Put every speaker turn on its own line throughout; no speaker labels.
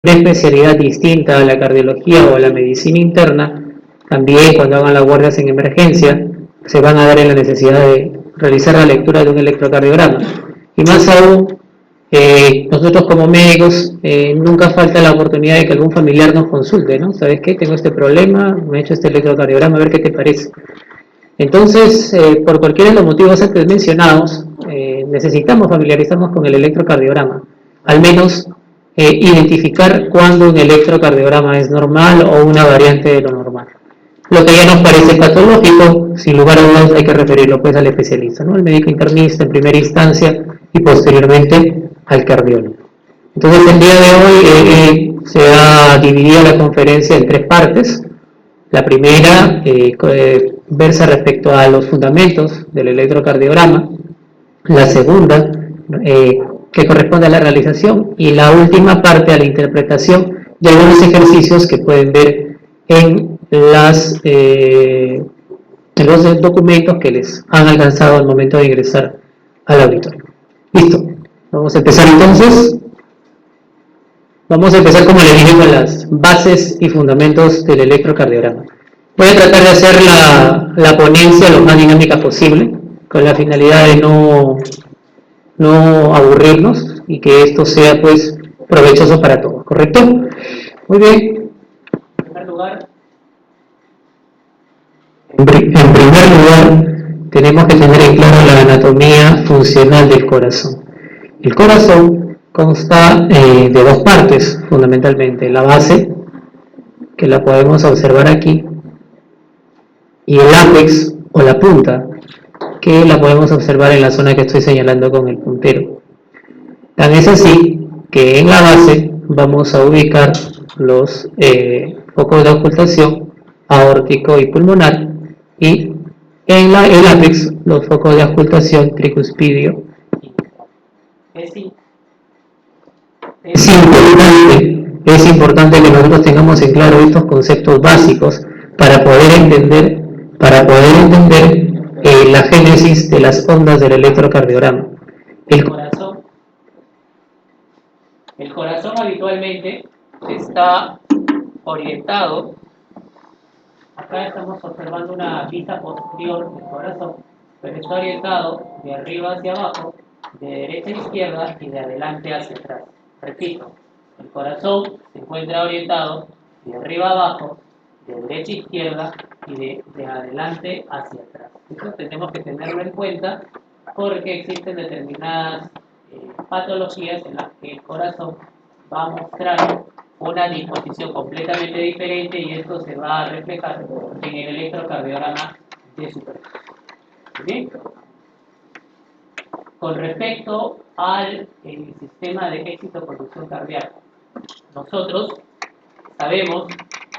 una especialidad distinta a la cardiología o a la medicina interna, también cuando hagan las guardias en emergencia, se van a dar en la necesidad de realizar la lectura de un electrocardiograma. Y más aún, nosotros como médicos, nunca falta la oportunidad de que algún familiar nos consulte, ¿no? ¿Sabes qué? Tengo este problema, me he hecho este electrocardiograma, a ver qué te parece. Entonces, por cualquiera de los motivos antes mencionados, necesitamos familiarizarnos con el electrocardiograma, al menos identificar cuándo un electrocardiograma es normal o una variante de lo normal. Lo que ya nos parece patológico, sin lugar a dudas hay que referirlo pues al especialista, ¿no? Al médico internista en primera instancia y posteriormente al cardiólogo. Entonces el día de hoy se ha dividido la conferencia en tres partes. La primera versa respecto a los fundamentos del electrocardiograma, la segunda que corresponde a la realización y la última parte a la interpretación de algunos ejercicios que pueden ver en los documentos que les han alcanzado al momento de ingresar al auditorio. Listo, vamos a empezar entonces. Vamos a empezar, como les dije, con las bases y fundamentos del electrocardiograma. Voy a tratar de hacer la ponencia lo más dinámica posible, con la finalidad de no aburrirnos y que esto sea pues provechoso para todos, ¿correcto? Muy bien. En primer lugar, tenemos que tener en claro la anatomía funcional del corazón. El corazón consta de dos partes, fundamentalmente, la base, que la podemos observar aquí, y el ápex o la punta, que la podemos observar en la zona que estoy señalando con el puntero. Tan es así que en la base vamos a ubicar los focos de ocultación aórtico y pulmonar, y en el ápex los focos de ocultación tricuspidio. Es importante que nosotros tengamos en claro estos conceptos básicos para poder entender la génesis de las ondas del electrocardiograma. El corazón habitualmente está orientado. Acá estamos observando una vista posterior del corazón, pero está orientado de arriba hacia abajo, de derecha a izquierda y de adelante hacia atrás. Repito, el corazón se encuentra orientado de arriba a abajo, de derecha a izquierda y de adelante hacia atrás. Eso tenemos que tenerlo en cuenta porque existen determinadas patologías en las que el corazón va a mostrar una disposición completamente diferente y esto se va a reflejar en el electrocardiograma de superficie. ¿Bien? Con respecto al sistema de éxito-producción cardíaca, nosotros sabemos,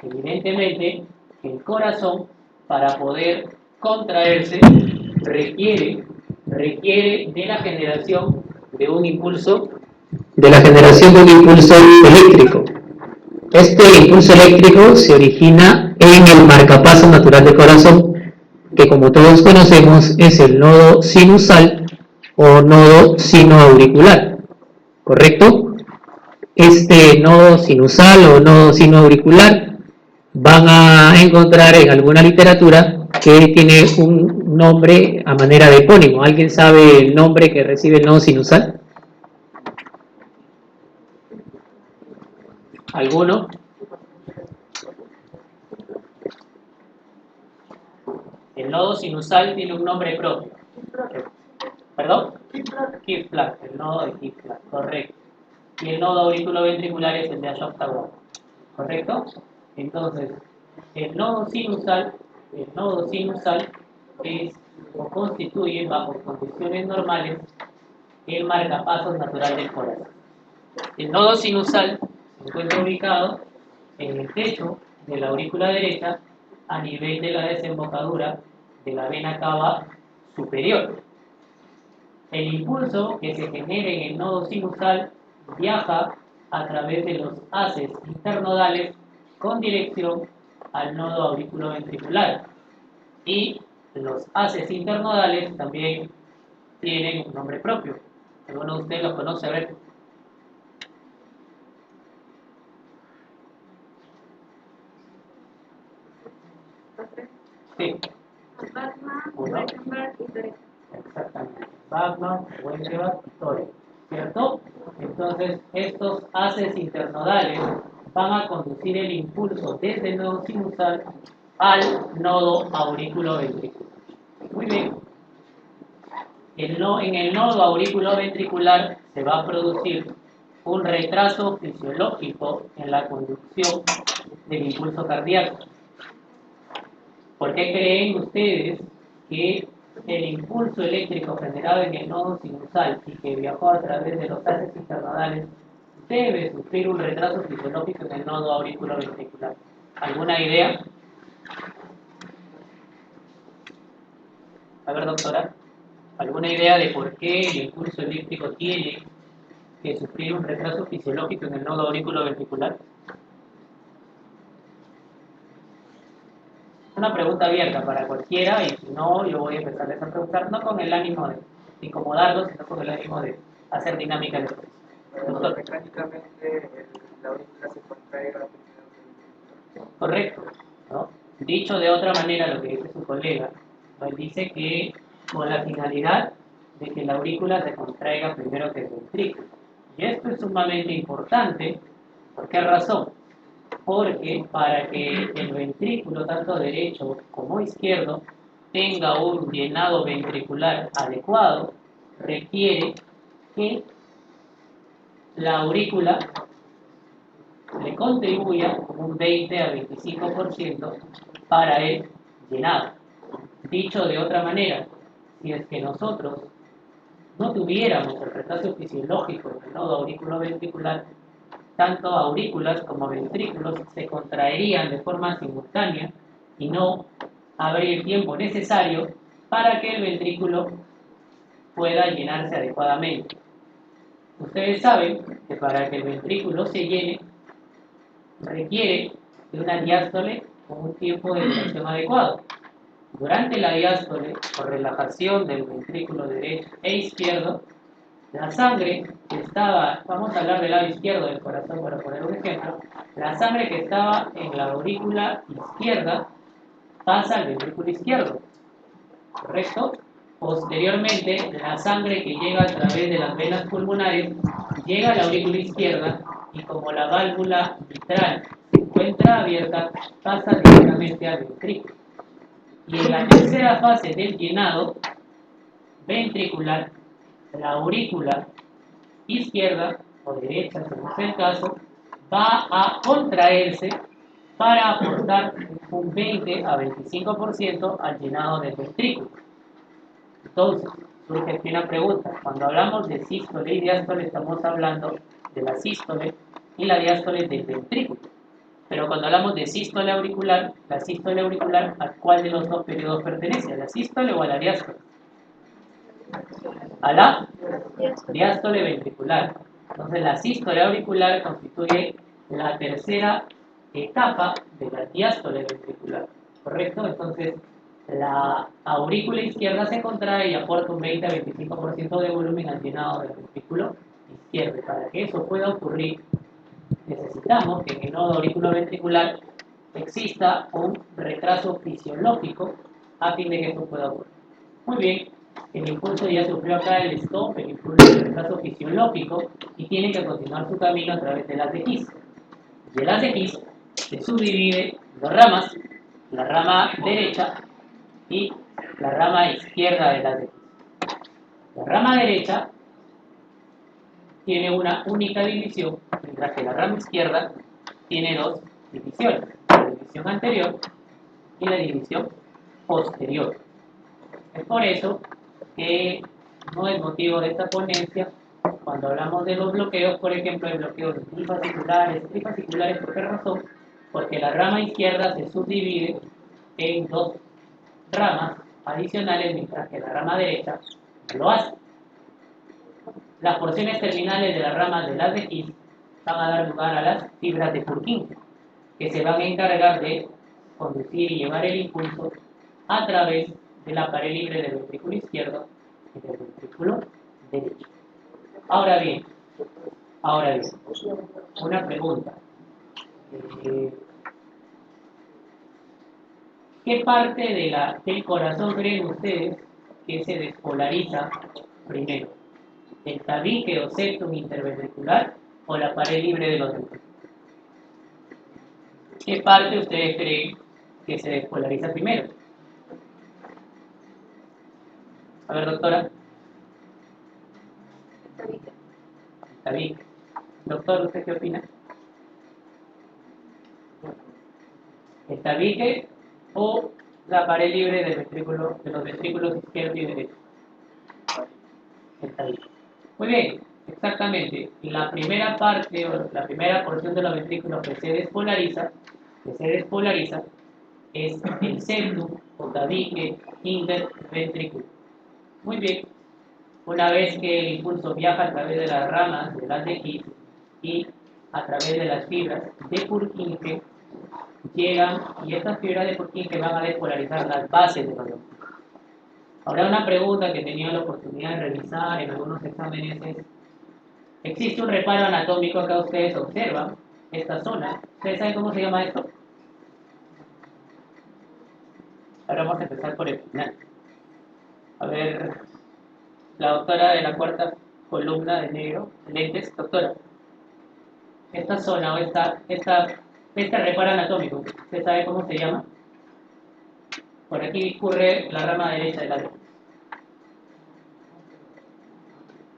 evidentemente, que el corazón, para poder contraerse, requiere de la generación de un impulso eléctrico. Este impulso eléctrico se origina en el marcapaso natural del corazón, que como todos conocemos es el nodo sinusal o nodo sinoauricular, ¿correcto? Este nodo sinusal o nodo sinoauricular van a encontrar en alguna literatura que tiene un nombre a manera de epónimo. ¿Alguien sabe el nombre que recibe el nodo sinusal? ¿Alguno? El nodo sinusal tiene un nombre propio. ¿Perdón? Kirchplatt, el nodo de Kirchplatt, correcto. Y el nodo auriculoventricular es el de Ashok-Tawara, ¿correcto? Entonces, el nodo sinusal es o constituye bajo condiciones normales el marcapasos natural del corazón. El nodo sinusal se encuentra ubicado en el techo de la aurícula derecha a nivel de la desembocadura de la vena cava superior. El impulso que se genera en el nodo sinusal viaja a través de los haces internodales con dirección al nodo auriculoventricular. Y los haces internodales también tienen un nombre propio. ¿Alguno de ustedes los conoce? A ver. Sí.
Bachmann,
Uno.
Weissenberg y Torres.
Exactamente. Bachmann, Weissenberg y Torres. ¿Cierto? Entonces, estos haces internodales van a conducir el impulso desde el nodo sinusal al nodo aurículo-ventricular. Muy bien. En el nodo aurículo-ventricular se va a producir un retraso fisiológico en la conducción del impulso cardíaco. ¿Por qué creen ustedes que el impulso eléctrico generado en el nodo sinusal y que viajó a través de los haces internodales debe sufrir un retraso fisiológico en el nodo auriculoventricular? ¿Alguna idea? A ver, doctora, ¿alguna idea de por qué el impulso eléctrico tiene que sufrir un retraso fisiológico en el nodo aurículo-ventricular? Una pregunta abierta para cualquiera, y si no, yo voy a empezarles a preguntar, no con el ánimo de incomodarlos, sino con el ánimo de hacer dinámica de expresión.
Doctor, mecánicamente la aurícula se contrae rápido.
Correcto, ¿no? Dicho de otra manera, lo que dice su colega, pues dice que con la finalidad de que la aurícula se contraiga primero que el ventrículo. Y esto es sumamente importante. ¿Por qué razón? Porque para que el ventrículo, tanto derecho como izquierdo, tenga un llenado ventricular adecuado, requiere que la aurícula le contribuya con un 20 a 25% para el llenado. Dicho de otra manera, si es que nosotros no tuviéramos el retraso fisiológico en el nodo auriculoventricular, tanto aurículas como ventrículos se contraerían de forma simultánea y no habría el tiempo necesario para que el ventrículo pueda llenarse adecuadamente. Ustedes saben que para que el ventrículo se llene requiere de una diástole con un tiempo de duración adecuado. Durante la diástole, por relajación del ventrículo derecho e izquierdo, la sangre que estaba, vamos a hablar del lado izquierdo del corazón para poner un ejemplo, la sangre que estaba en la aurícula izquierda pasa al ventrículo izquierdo, ¿correcto? Posteriormente, la sangre que llega a través de las venas pulmonares llega a la aurícula izquierda y como la válvula mitral se encuentra abierta, pasa directamente al ventrículo. Y en la tercera fase del llenado ventricular, la aurícula izquierda o derecha, según sea el caso, va a contraerse para aportar un 20 a 25% al llenado del ventrículo. Entonces, surge aquí una pregunta. Cuando hablamos de sístole y diástole, estamos hablando de la sístole y la diástole del ventrículo. Pero cuando hablamos de sístole auricular, la sístole auricular, ¿a cuál de los dos periodos pertenece? ¿A la sístole o a la diástole? A la diástole ventricular. Entonces, la sístole auricular constituye la tercera etapa de la diástole ventricular. ¿Correcto? Entonces, la aurícula izquierda se contrae y aporta un 20 a 25% de volumen al llenado del ventrículo izquierdo. Para que eso pueda ocurrir, necesitamos que en el nodo auriculoventricular exista un retraso fisiológico a fin de que esto pueda ocurrir. Muy bien, el impulso ya sufrió acá el stop, el impulso del retraso fisiológico y tiene que continuar su camino a través del haz de His. Y el haz de His se subdivide en dos ramas, la rama derecha y la rama izquierda del haz de His. La rama derecha tiene una única división, mientras que la rama izquierda tiene dos divisiones, la división anterior y la división posterior. Es por eso que no es motivo de esta ponencia cuando hablamos de los bloqueos, por ejemplo, hay bloqueos trifasciculares. Trifasciculares, ¿por qué razón? Porque la rama izquierda se subdivide en dos ramas adicionales, mientras que la rama derecha lo hace. Las porciones terminales de las ramas del haz de His van a dar lugar a las fibras de Purkinje, que se van a encargar de conducir y llevar el impulso a través de la pared libre del ventrículo izquierdo y del ventrículo derecho. Ahora bien, una pregunta. ¿Qué parte del corazón creen ustedes que se despolariza primero? ¿El tabique o septum interventricular o la pared libre de los ventrículos? ¿Qué parte ustedes creen que se despolariza primero? A ver, doctora. El tabique. Doctor, ¿usted qué opina? ¿El tabique o la pared libre del ventrículo, de los ventrículos izquierdo y derecho? El tabique. Muy bien, exactamente. La primera parte o la primera porción de los ventrículos que se despolariza es el septum o tabique interventricular. Muy bien. Una vez que el impulso viaja a través de las ramas de las de His y a través de las fibras de Purkinje, llegan y estas fibras de Purkinje van a despolarizar las bases de los ventrículos. Ahora una pregunta que he tenido la oportunidad de revisar en algunos exámenes es: existe un reparo anatómico que ustedes observan, esta zona. ¿Ustedes saben cómo se llama esto? Ahora vamos a empezar por el final. A ver, la doctora de la cuarta columna de negro, lentes, doctora. Esta zona o este reparo anatómico, ¿usted sabe cómo se llama? Por aquí discurre la rama derecha del área.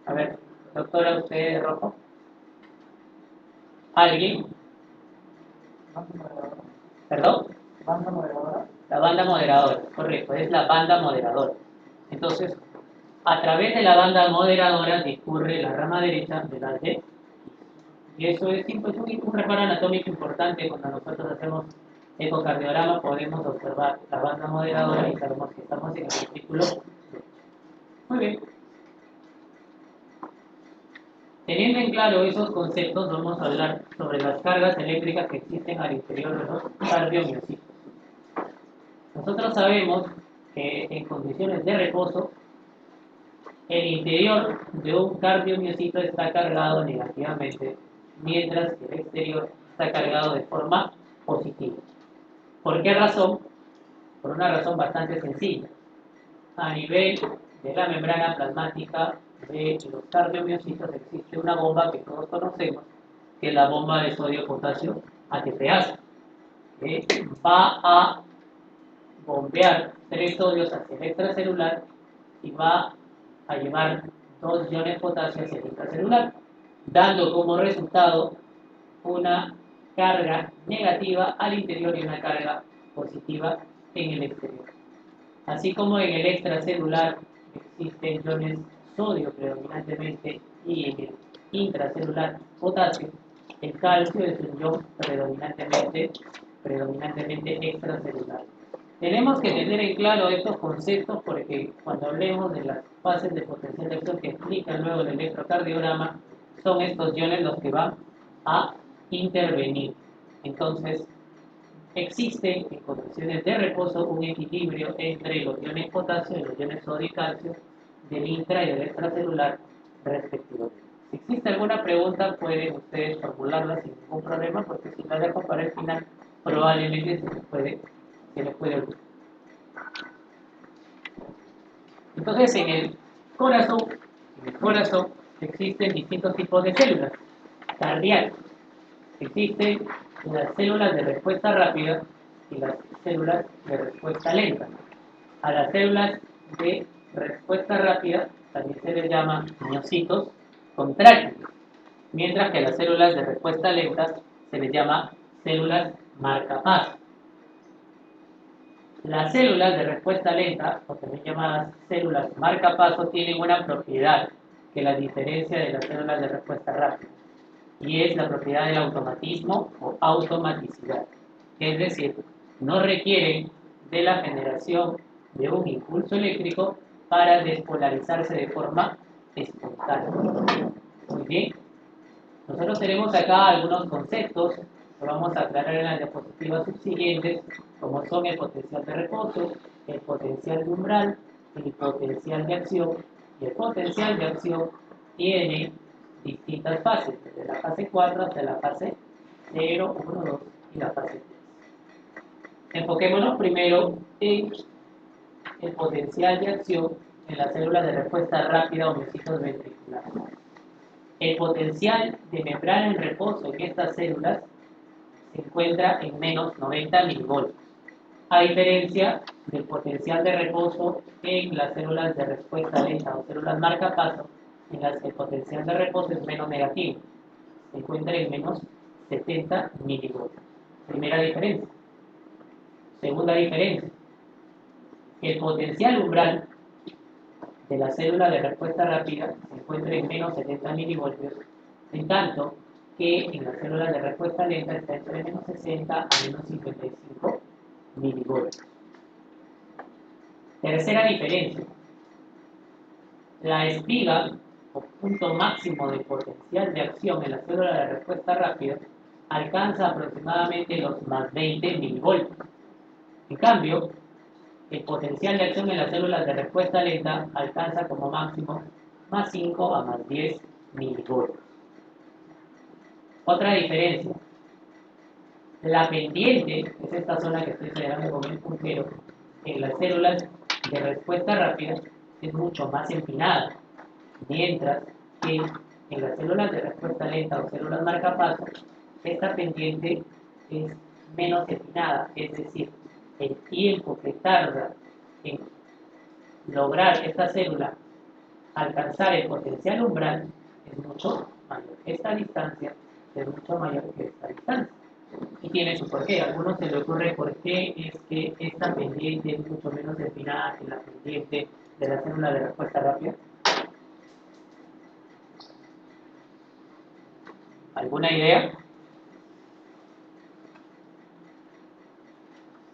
A ver, doctora, usted de rojo. ¿Alguien? ¿Perdón?
Banda moderadora.
La banda moderadora, correcto, es la banda moderadora. Entonces, a través de la banda moderadora discurre la rama derecha del área. Y eso es un reparo anatómico importante. Cuando nosotros hacemos ecocardiograma podemos observar la banda moderadora y sabemos que estamos en el ventrículo. Muy bien. Teniendo en claro esos conceptos, vamos a hablar sobre las cargas eléctricas que existen al interior de los cardiomiocitos. Nosotros sabemos que en condiciones de reposo, el interior de un cardiomiocito está cargado negativamente, mientras que el exterior está cargado de forma positiva. ¿Por qué razón? Por una razón bastante sencilla. A nivel de la membrana plasmática de los cardiomiocitos existe una bomba que todos conocemos, que es la bomba de sodio-potasio ATPase, que va a bombear 3 sodios hacia el extracelular y va a llevar 2 iones potasio hacia el intracelular, dando como resultado una carga negativa al interior y una carga positiva en el exterior. Así como en el extracelular existen iones sodio predominantemente y en el intracelular potasio, el calcio es un ion predominantemente extracelular. Tenemos que tener en claro estos conceptos porque cuando hablemos de las fases de potencial de acción que explican luego el electrocardiograma, son estos iones los que van a intervenir. Entonces, existe en condiciones de reposo un equilibrio entre los iones potasio y los iones sodio y calcio del intra y del extracelular respectivamente. Si existe alguna pregunta, pueden ustedes formularla sin ningún problema, porque si la dejo para el final, probablemente se les puede olvidar. Entonces, en el corazón existen distintos tipos de células cardíacas. Existen las células de respuesta rápida y las células de respuesta lenta. A las células de respuesta rápida también se les llama miocitos contráctiles, mientras que a las células de respuesta lenta se les llama células marcapasos. Las células de respuesta lenta, o también llamadas células marcapaso, tienen una propiedad que las diferencia de las células de respuesta rápida, y es la propiedad del automatismo o automaticidad. Es decir, no requieren de la generación de un impulso eléctrico para despolarizarse de forma espontánea. Muy bien. Nosotros tenemos acá algunos conceptos que vamos a aclarar en las diapositivas subsiguientes, como son el potencial de reposo, el potencial de umbral, el potencial de acción. Y el potencial de acción tiene distintas fases, desde la fase 4 hasta la fase 0, 1, 2 y la fase 3. Enfoquémonos primero en el potencial de acción en las células de respuesta rápida o miocitos ventriculares. El potencial de membrana en reposo en estas células se encuentra en menos 90 milivoltios, a diferencia del potencial de reposo en las células de respuesta lenta o células marcapaso, en las que el potencial de reposo es menos negativo, se encuentra en menos 70 milivoltios. Primera diferencia. Segunda diferencia. El potencial umbral de la célula de respuesta rápida se encuentra en menos 70 milivoltios, en tanto que en las células de respuesta lenta está entre menos 60 a menos 55 milivoltios. Tercera diferencia. La espiga o punto máximo de potencial de acción en la célula de respuesta rápida alcanza aproximadamente los más 20 milivoltios. En cambio, el potencial de acción en las células de respuesta lenta alcanza como máximo más 5 a más 10 milivoltios. Otra diferencia. La pendiente, es esta zona que estoy señalando con el puntero, en las células de respuesta rápida es mucho más empinada, mientras que en las células de respuesta lenta o células marcapaso, esta pendiente es menos empinada, es decir, el tiempo que tarda en lograr esta célula alcanzar el potencial umbral es mucho mayor. Esta distancia es mucho mayor que esta distancia. Y tiene su porqué. A algunos se le ocurre por qué es que esta pendiente es mucho menos empinada que la pendiente de la célula de respuesta rápida. ¿Alguna idea?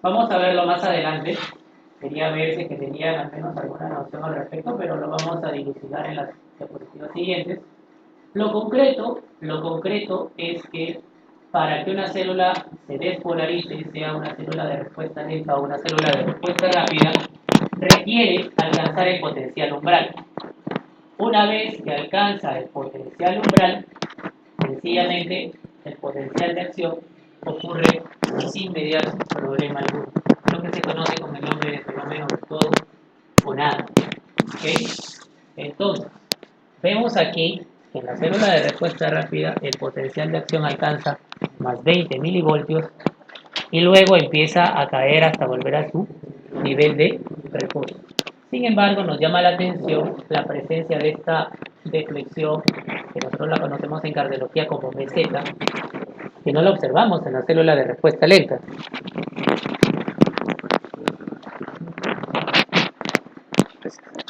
Vamos a verlo más adelante. Quería ver si tenían al menos alguna noción al respecto, pero lo vamos a dilucidar en las diapositivas siguientes. Lo concreto es que para que una célula se despolarice y sea una célula de respuesta lenta o una célula de respuesta rápida, requiere alcanzar el potencial umbral. Una vez que alcanza el potencial umbral, sencillamente el potencial de acción ocurre sin mediar problema alguno, lo que se conoce con el nombre de fenómeno de todo o nada. ¿Okay? Entonces, vemos aquí que en la célula de respuesta rápida el potencial de acción alcanza más 20 milivoltios y luego empieza a caer hasta volver a su nivel de reposo. Sin embargo, nos llama la atención la presencia de esta deflexión, que nosotros la conocemos en cardiología como meseta, que no la observamos en la célula de respuesta lenta.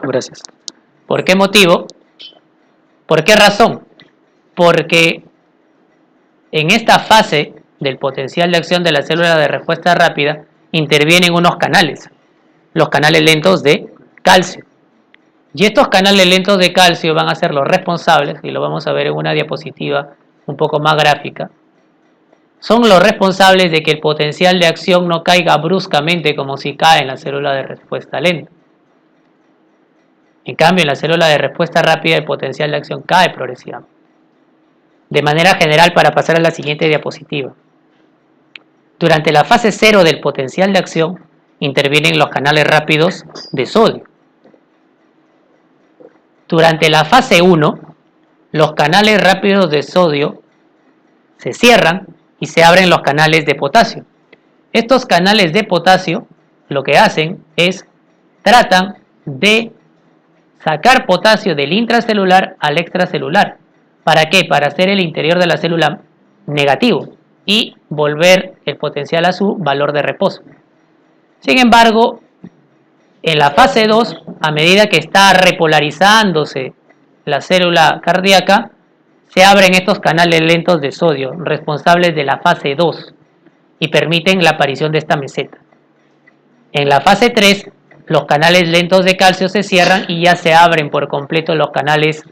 Gracias. ¿Por qué motivo? ¿Por qué razón? Porque en esta fase del potencial de acción de la célula de respuesta rápida intervienen unos canales, los canales lentos de calcio. Y estos canales lentos de calcio van a ser los responsables, y lo vamos a ver en una diapositiva un poco más gráfica, son los responsables de que el potencial de acción no caiga bruscamente como si cae en la célula de respuesta lenta. En cambio, en la célula de respuesta rápida el potencial de acción cae progresivamente. De manera general, para pasar a la siguiente diapositiva. Durante la fase 0 del potencial de acción intervienen los canales rápidos de sodio. Durante la fase 1, los canales rápidos de sodio se cierran y se abren los canales de potasio. Estos canales de potasio lo que hacen es tratan de sacar potasio del intracelular al extracelular. ¿Para qué? Para hacer el interior de la célula negativo y volver el potencial a su valor de reposo. Sin embargo, en la fase 2, a medida que está repolarizándose la célula cardíaca, se abren estos canales lentos de sodio, responsables de la fase 2, y permiten la aparición de esta meseta. En la fase 3, los canales lentos de calcio se cierran y ya se abren por completo los canales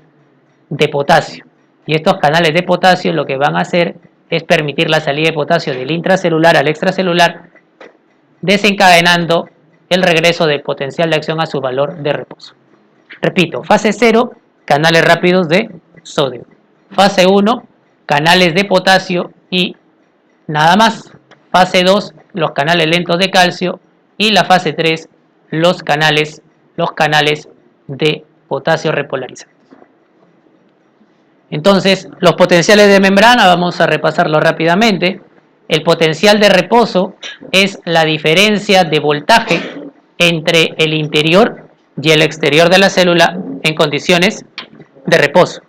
de potasio. Y estos canales de potasio lo que van a hacer es permitir la salida de potasio del intracelular al extracelular, desencadenando el regreso del potencial de acción a su valor de reposo. Repito, fase 0, canales rápidos de sodio. Fase 1, canales de potasio y nada más. Fase 2,
los canales lentos de calcio, y la fase 3, los canales de potasio repolarizantes. Entonces, los potenciales de membrana, vamos a repasarlo rápidamente. El potencial de reposo es la diferencia de voltaje entre el interior y el exterior de la célula en condiciones de reposo.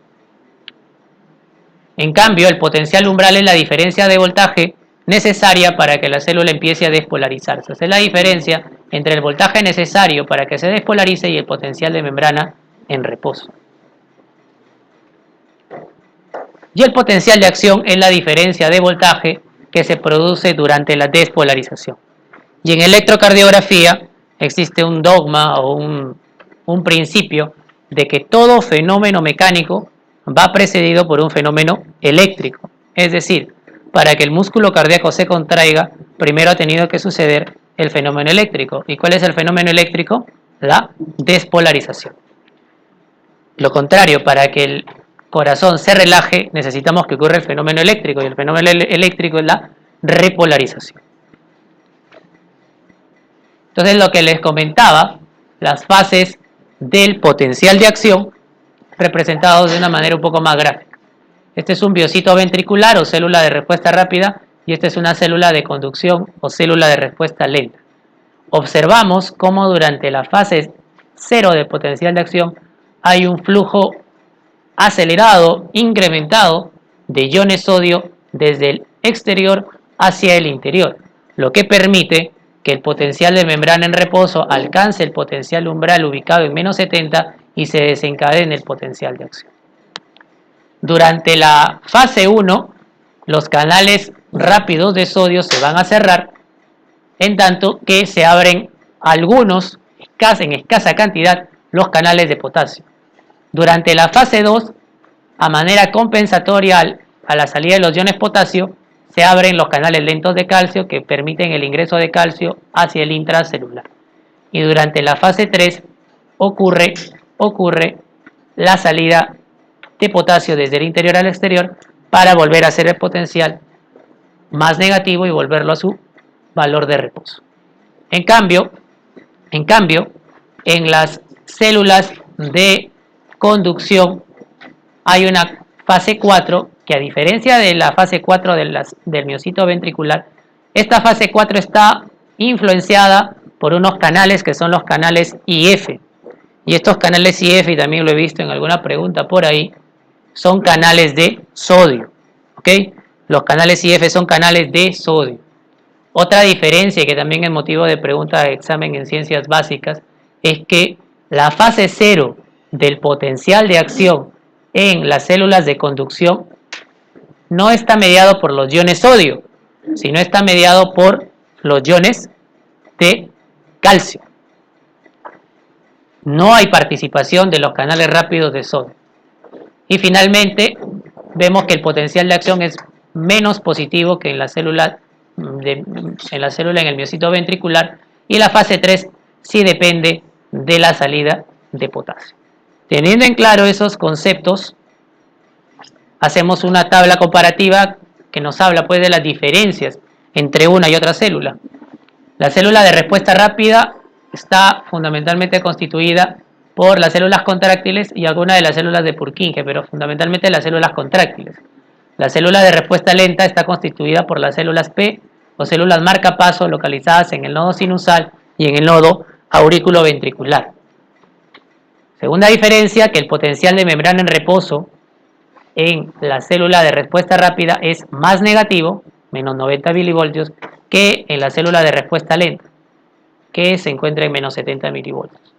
En cambio, el potencial umbral es la diferencia de voltaje necesaria para que la célula empiece a despolarizarse. Esa es la diferencia entre el voltaje necesario para que se despolarice y el potencial de membrana en reposo. Y el potencial de acción es la diferencia de voltaje que se produce durante la despolarización. Y en electrocardiografía existe un dogma o un principio de que todo fenómeno mecánico va precedido por un fenómeno eléctrico. Es decir, para que el músculo cardíaco se contraiga, primero ha tenido que suceder el fenómeno eléctrico. ¿Y cuál es el fenómeno eléctrico? La despolarización. Lo contrario, para que el corazón se relaje, necesitamos que ocurra el fenómeno eléctrico, y el fenómeno eléctrico es la repolarización. Entonces, lo que les comentaba, las fases del potencial de acción, representados de una manera un poco más gráfica. Este es un biocito ventricular o célula de respuesta rápida, y esta es una célula de conducción o célula de respuesta lenta. Observamos cómo durante la fase 0 del potencial de acción hay un flujo acelerado, incrementado de iones sodio desde el exterior hacia el interior, lo que permite que el potencial de membrana en reposo alcance el potencial umbral ubicado en menos 70 y se desencadene el potencial de acción. Durante la fase 1, los canales rápidos de sodio se van a cerrar, en tanto que se abren algunos, en escasa cantidad, los canales de potasio. Durante la fase 2, a manera compensatoria a la salida de los iones potasio, se abren los canales lentos de calcio que permiten el ingreso de calcio hacia el intracelular. Y durante la fase 3 ocurre la salida de potasio desde el interior al exterior para volver a hacer el potencial más negativo y volverlo a su valor de reposo. En cambio, en las células de conducción hay una fase 4 que, a diferencia de la fase 4 del miocito ventricular, esta fase 4 está influenciada por unos canales que son los canales IF. Y estos canales IF, y también lo he visto en alguna pregunta por ahí, son canales de sodio. ¿Ok? Los canales IF son canales de sodio. Otra diferencia, que también es motivo de pregunta de examen en ciencias básicas, es que la fase 0 del potencial de acción en las células de conducción no está mediado por los iones sodio, sino está mediado por los iones de calcio. No hay participación de los canales rápidos de sodio. Y finalmente, vemos que el potencial de acción es menos positivo que en la célula en el miocito ventricular, y la fase 3 sí depende de la salida de potasio. Teniendo en claro esos conceptos, hacemos una tabla comparativa que nos habla pues de las diferencias entre una y otra célula. La célula de respuesta rápida está fundamentalmente constituida por las células contráctiles y algunas de las células de Purkinje, pero fundamentalmente las células contráctiles. La célula de respuesta lenta está constituida por las células P o células marcapaso localizadas en el nodo sinusal y en el nodo auriculoventricular. Segunda diferencia, que el potencial de membrana en reposo en la célula de respuesta rápida es más negativo, menos 90 milivoltios, que en la célula de respuesta lenta, que se encuentra en menos 70 milivoltios.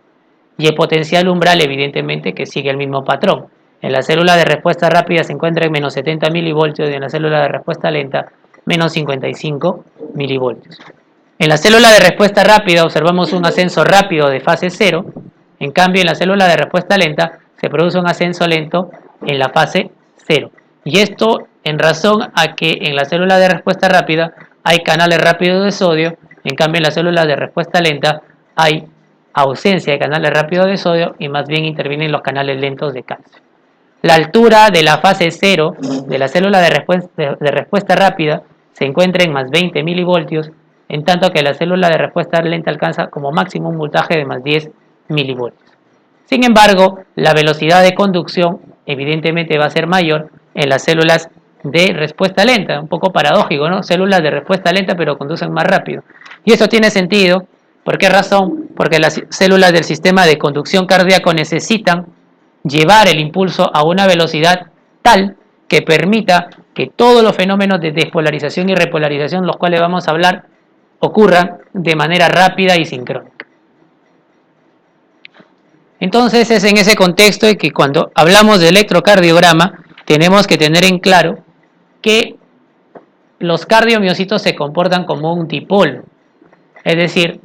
Y el potencial umbral, evidentemente, que sigue el mismo patrón. En la célula de respuesta rápida se encuentra en menos 70 milivoltios y en la célula de respuesta lenta menos 55 milivoltios. En la célula de respuesta rápida observamos un ascenso rápido de fase 0, en cambio en la célula de respuesta lenta se produce un ascenso lento en la fase 0. Y esto en razón a que en la célula de respuesta rápida hay canales rápidos de sodio, en cambio en la célula de respuesta lenta hay ausencia de canales rápidos de sodio y más bien intervienen los canales lentos de calcio. La altura de la fase 0 de la célula de respuesta rápida se encuentra en más 20 milivoltios en tanto que la célula de respuesta lenta alcanza como máximo un voltaje de más 10 milivoltios. Sin embargo, la velocidad de conducción evidentemente va a ser mayor en las células de respuesta lenta, un poco paradójico, ¿no? Células de respuesta lenta pero conducen más rápido. Y esto tiene sentido, ¿por qué razón? Porque las células del sistema de conducción cardíaco necesitan llevar el impulso a una velocidad tal que permita que todos los fenómenos de despolarización y repolarización, los cuales vamos a hablar, ocurran de manera rápida y sincrónica. Entonces es en ese contexto de que cuando hablamos de electrocardiograma tenemos que tener en claro que los cardiomiocitos se comportan como un dipolo, es decir,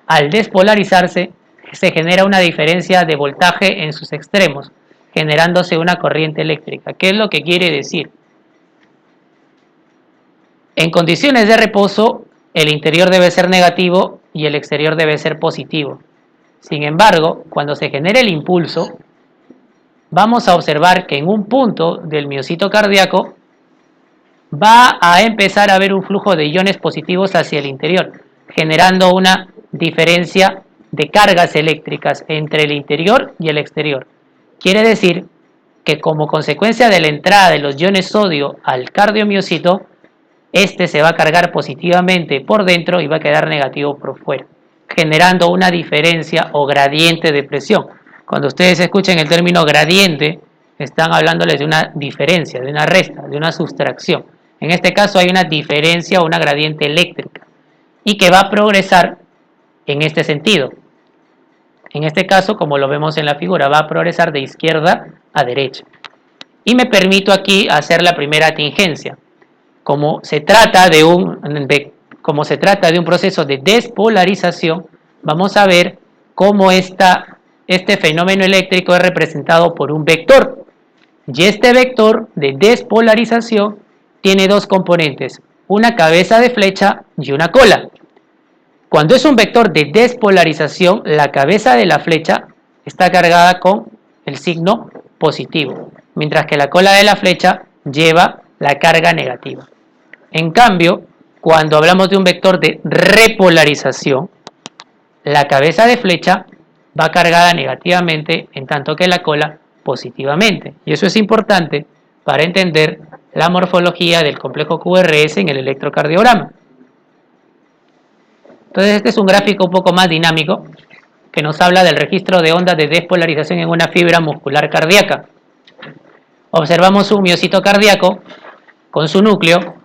al despolarizarse se genera una diferencia de voltaje en sus extremos, generándose una corriente eléctrica. ¿Qué es lo que quiere decir? En condiciones de reposo, el interior debe ser negativo y el exterior debe ser positivo. Sin embargo, cuando se genera el impulso, vamos a observar que en un punto del miocito cardíaco va a empezar a haber un flujo de iones positivos hacia el interior, generando una diferencia de cargas eléctricas entre el interior y el exterior. Quiere decir que como consecuencia de la entrada de los iones sodio al cardiomiocito, este se va a cargar positivamente por dentro y va a quedar negativo por fuera, generando una diferencia o gradiente de presión. Cuando ustedes escuchen el término gradiente, están hablándoles de una diferencia, de una resta, de una sustracción. En este caso hay una diferencia o una gradiente eléctrica y que va a progresar en este sentido. En este caso, como lo vemos en la figura, va a progresar de izquierda a derecha. Y me permito aquí hacer la primera tingencia. Como se trata de un proceso de despolarización, vamos a ver cómo este fenómeno eléctrico es representado por un vector. Y este vector de despolarización tiene dos componentes, una cabeza de flecha y una cola. Cuando es un vector de despolarización, la cabeza de la flecha está cargada con el signo positivo, mientras que la cola de la flecha lleva la carga negativa. En cambio, cuando hablamos de un vector de repolarización, la cabeza de flecha va cargada negativamente, en tanto que la cola positivamente. Y eso es importante para entender la morfología del complejo QRS en el electrocardiograma. Entonces este es un gráfico un poco más dinámico que nos habla del registro de ondas de despolarización en una fibra muscular cardíaca. Observamos un miocito cardíaco con su núcleo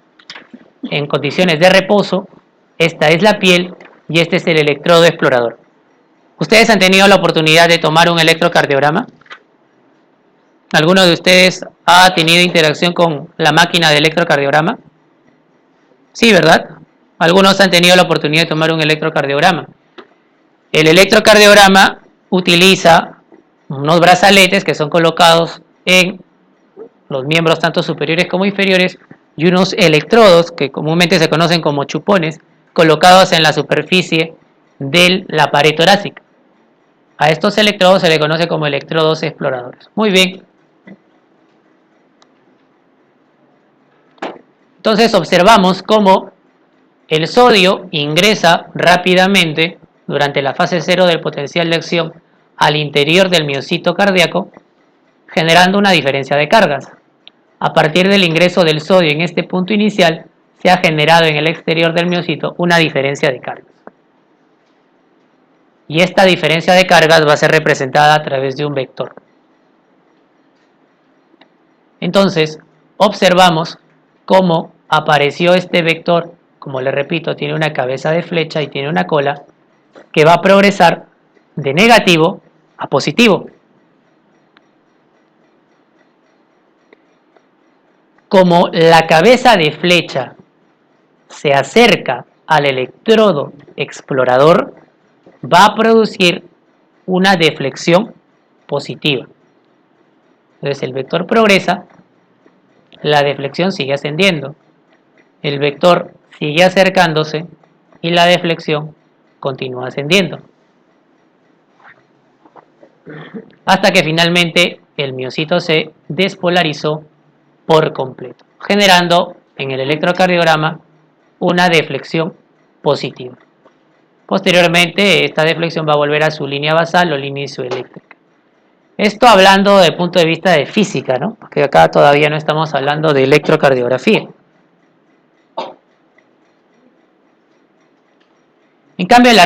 en condiciones de reposo. Esta es la piel y este es el electrodo explorador. ¿Ustedes han tenido la oportunidad de tomar un electrocardiograma? ¿Alguno de ustedes ha tenido interacción con la máquina de electrocardiograma? Sí, ¿verdad? Algunos han tenido la oportunidad de tomar un electrocardiograma. El electrocardiograma utiliza unos brazaletes que son colocados en los miembros tanto superiores como inferiores y unos electrodos que comúnmente se conocen como chupones colocados en la superficie de la pared torácica. A estos electrodos se le conoce como electrodos exploradores. Muy bien. Entonces observamos cómo el sodio ingresa rápidamente durante la fase 0 del potencial de acción al interior del miocito cardíaco, generando una diferencia de cargas. A partir del ingreso del sodio en este punto inicial, se ha generado en el exterior del miocito una diferencia de cargas. Y esta diferencia de cargas va a ser representada a través de un vector. Entonces, observamos cómo apareció este vector. Como les repito, tiene una cabeza de flecha y tiene una cola que va a progresar de negativo a positivo. Como la cabeza de flecha se acerca al electrodo explorador, va a producir una deflexión positiva. Entonces el vector progresa, la deflexión sigue ascendiendo, el vector sigue acercándose y la deflexión continúa ascendiendo. Hasta que finalmente el miocito se despolarizó por completo, generando en el electrocardiograma una deflexión positivo. Posteriormente, esta deflexión va a volver a su línea basal o línea isoeléctrica. Esto hablando desde el punto de vista de física, ¿no? Porque acá todavía no estamos hablando de electrocardiografía. En cambio, en la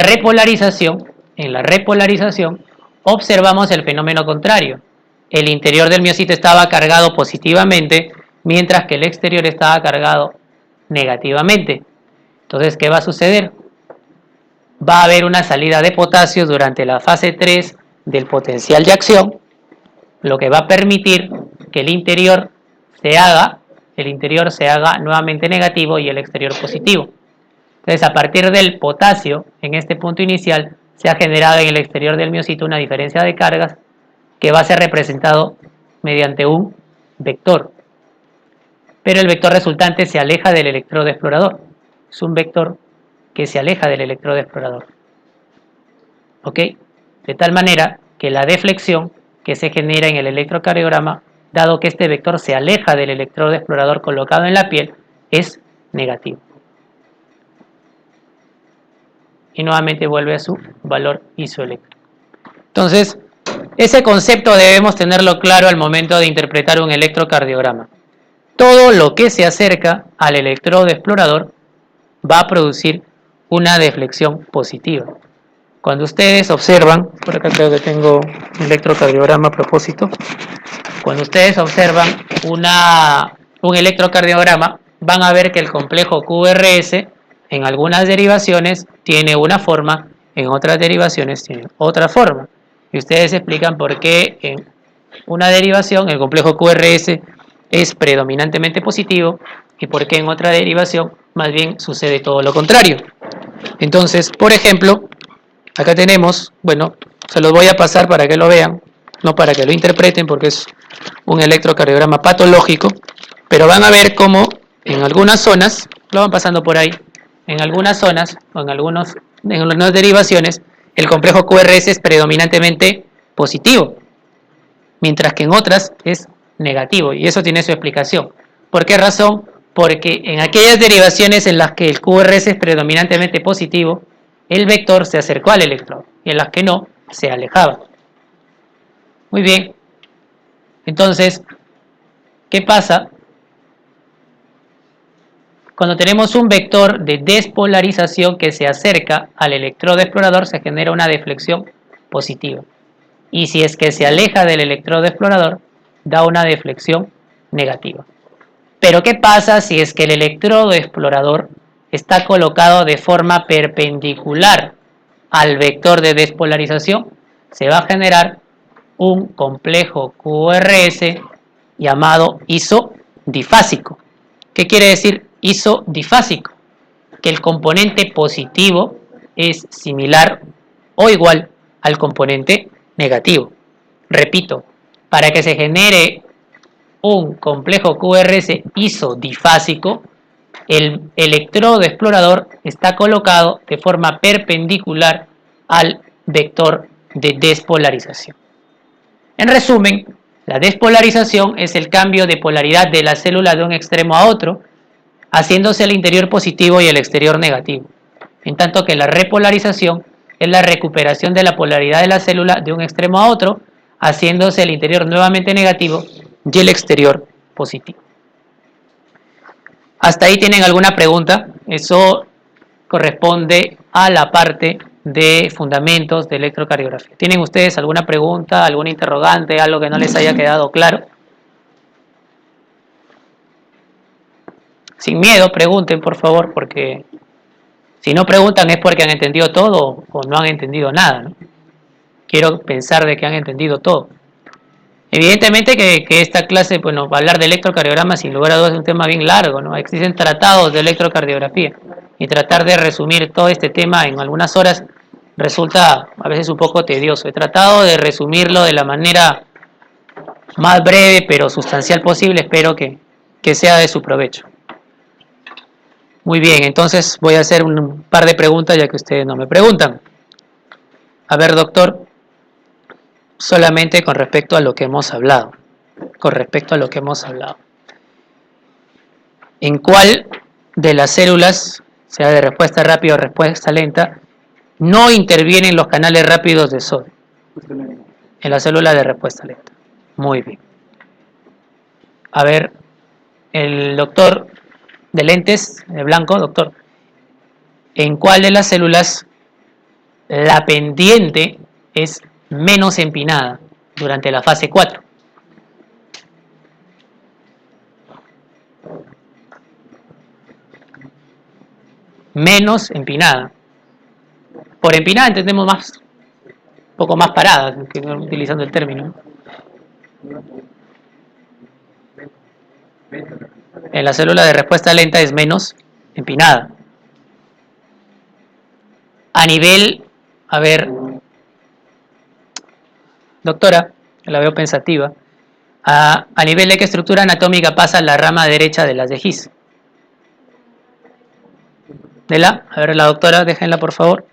repolarización observamos el fenómeno contrario. El interior del miocito estaba cargado positivamente, mientras que el exterior estaba cargado negativamente. Entonces, ¿qué va a suceder? Va a haber una salida de potasio durante la fase 3 del potencial de acción, lo que va a permitir que el interior se haga nuevamente negativo y el exterior positivo. Entonces, a partir del potasio, en este punto inicial, se ha generado en el exterior del miocito una diferencia de cargas que va a ser representado mediante un vector. Pero el vector resultante se aleja del electrodo explorador. Es un vector que se aleja del electrodo explorador. ¿Ok? De tal manera que la deflexión que se genera en el electrocardiograma, dado que este vector se aleja del electrodo explorador colocado en la piel, es negativo. Y nuevamente vuelve a su valor isoeléctrico. Entonces, ese concepto debemos tenerlo claro al momento de interpretar un electrocardiograma. Todo lo que se acerca al electrodo explorador va a producir una deflexión positiva. Cuando ustedes observan, por acá creo que tengo un electrocardiograma a propósito, cuando ustedes observan un electrocardiograma, van a ver que el complejo QRS en algunas derivaciones tiene una forma, en otras derivaciones tiene otra forma. Y ustedes explican por qué en una derivación el complejo QRS es predominantemente positivo y por qué en otra derivación más bien sucede todo lo contrario. Entonces, por ejemplo, acá tenemos, bueno, se los voy a pasar para que lo vean, no para que lo interpreten porque es un electrocardiograma patológico, pero van a ver cómo en algunas zonas, lo van pasando por ahí, en algunas zonas o en algunas derivaciones, el complejo QRS es predominantemente positivo, mientras que en otras es negativo, y eso tiene su explicación. ¿Por qué razón? Porque en aquellas derivaciones en las que el QRS es predominantemente positivo, el vector se acercó al electrodo, y en las que no, se alejaba. Muy bien. Entonces, ¿qué pasa? Cuando tenemos un vector de despolarización que se acerca al electrodo explorador, se genera una deflexión positiva. Y si es que se aleja del electrodo explorador, da una deflexión negativa. Pero ¿qué pasa si es que el electrodo explorador está colocado de forma perpendicular al vector de despolarización? Se va a generar un complejo QRS llamado isodifásico. ¿Qué quiere decir isodifásico? Que el componente positivo es similar o igual al componente negativo. Repito, para que se genere un complejo QRS isodifásico, el electrodo explorador está colocado de forma perpendicular al vector de despolarización. En resumen, la despolarización es el cambio de polaridad de la célula de un extremo a otro, haciéndose el interior positivo y el exterior negativo, en tanto que la repolarización es la recuperación de la polaridad de la célula de un extremo a otro, haciéndose el interior nuevamente negativo y el exterior positivo. ¿Hasta ahí tienen alguna pregunta? Eso corresponde a la parte de fundamentos de electrocardiografía. ¿Tienen ustedes alguna pregunta, alguna interrogante, algo que no les haya quedado claro? Sin miedo, pregunten por favor, porque si no preguntan es porque han entendido todo o no han entendido nada, ¿no? Quiero pensar de que han entendido todo. Evidentemente que esta clase, bueno, hablar de electrocardiograma sin lugar a dudas es un tema bien largo, ¿no? Existen tratados de electrocardiografía y tratar de resumir todo este tema en algunas horas resulta a veces un poco tedioso. He tratado de resumirlo de la manera más breve pero sustancial posible, espero que sea de su provecho. Muy bien, entonces voy a hacer un par de preguntas ya que ustedes no me preguntan. A ver, doctor, solamente con respecto a lo que hemos hablado. ¿En cuál de las células sea de respuesta rápida o respuesta lenta, no intervienen los canales rápidos de sodio en la célula de respuesta lenta. Muy bien. A ver, el doctor de lentes, de blanco, doctor, ¿en cuál de las células la pendiente es menos empinada durante la fase 4? Menos empinada. Por empinada entendemos más, un poco más parada, utilizando el término. En la célula de respuesta lenta es menos empinada. A nivel, a ver, doctora, la veo pensativa, a nivel de qué estructura anatómica pasa la rama derecha de las de His. A ver, la doctora, déjenla por favor.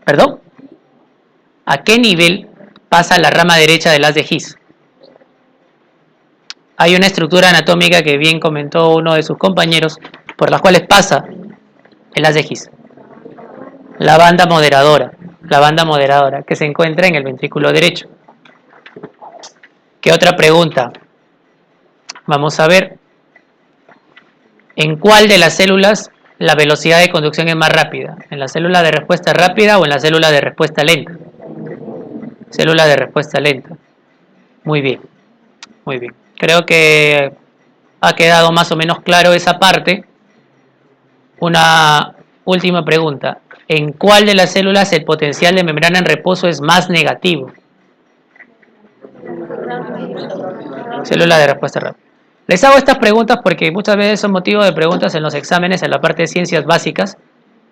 ¿Perdón? ¿A qué nivel pasa la rama derecha de las de His? Hay una estructura anatómica que bien comentó uno de sus compañeros, por las cuales pasa el haz de His. La banda moderadora, que se encuentra en el ventrículo derecho. ¿Qué otra pregunta? Vamos a ver. ¿En cuál de las células la velocidad de conducción es más rápida? ¿En la célula de respuesta rápida o en la célula de respuesta lenta? Célula de respuesta lenta. Muy bien, muy bien. Creo que ha quedado más o menos claro esa parte. Una última pregunta. ¿En cuál de las células el potencial de membrana en reposo es más negativo? Célula de respuesta rápida. Les hago estas preguntas porque muchas veces son motivo de preguntas en los exámenes en la parte de ciencias básicas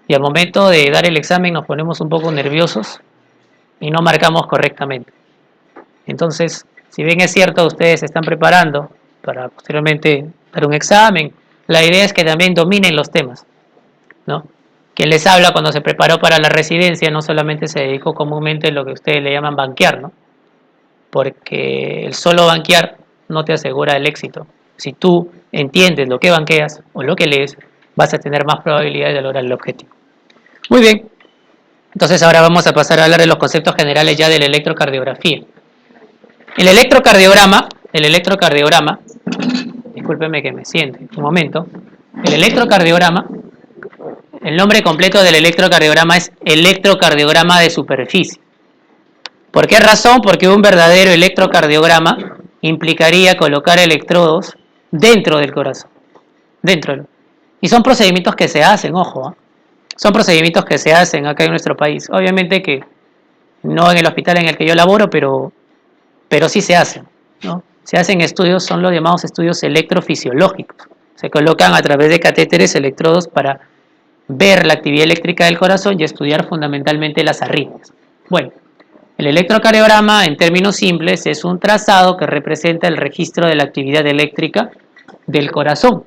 y al momento de dar el examen nos ponemos un poco nerviosos y no marcamos correctamente. Entonces, si bien es cierto ustedes se están preparando para posteriormente dar un examen, la idea es que también dominen los temas, ¿no? Quien les habla cuando se preparó para la residencia no solamente se dedicó comúnmente a lo que ustedes le llaman banquear, ¿no? Porque el solo banquear no te asegura el éxito. Si tú entiendes lo que banqueas o lo que lees, vas a tener más probabilidades de lograr el objetivo. Muy bien. Entonces ahora vamos a pasar a hablar de los conceptos generales ya de la electrocardiografía. El electrocardiograma, discúlpeme que me siente un momento. El electrocardiograma, el nombre completo del electrocardiograma es electrocardiograma de superficie. ¿Por qué razón? Porque un verdadero electrocardiograma implicaría colocar electrodos dentro del corazón. Y son procedimientos que se hacen, ojo, ¿eh? Son procedimientos que se hacen acá en nuestro país. Obviamente que no en el hospital en el que yo laboro, pero sí se hacen, ¿no? Se hacen estudios, son los llamados estudios electrofisiológicos. Se colocan a través de catéteres electrodos para ver la actividad eléctrica del corazón y estudiar fundamentalmente las arritmias. Bueno, el electrocardiograma, en términos simples, es un trazado que representa el registro de la actividad eléctrica del corazón,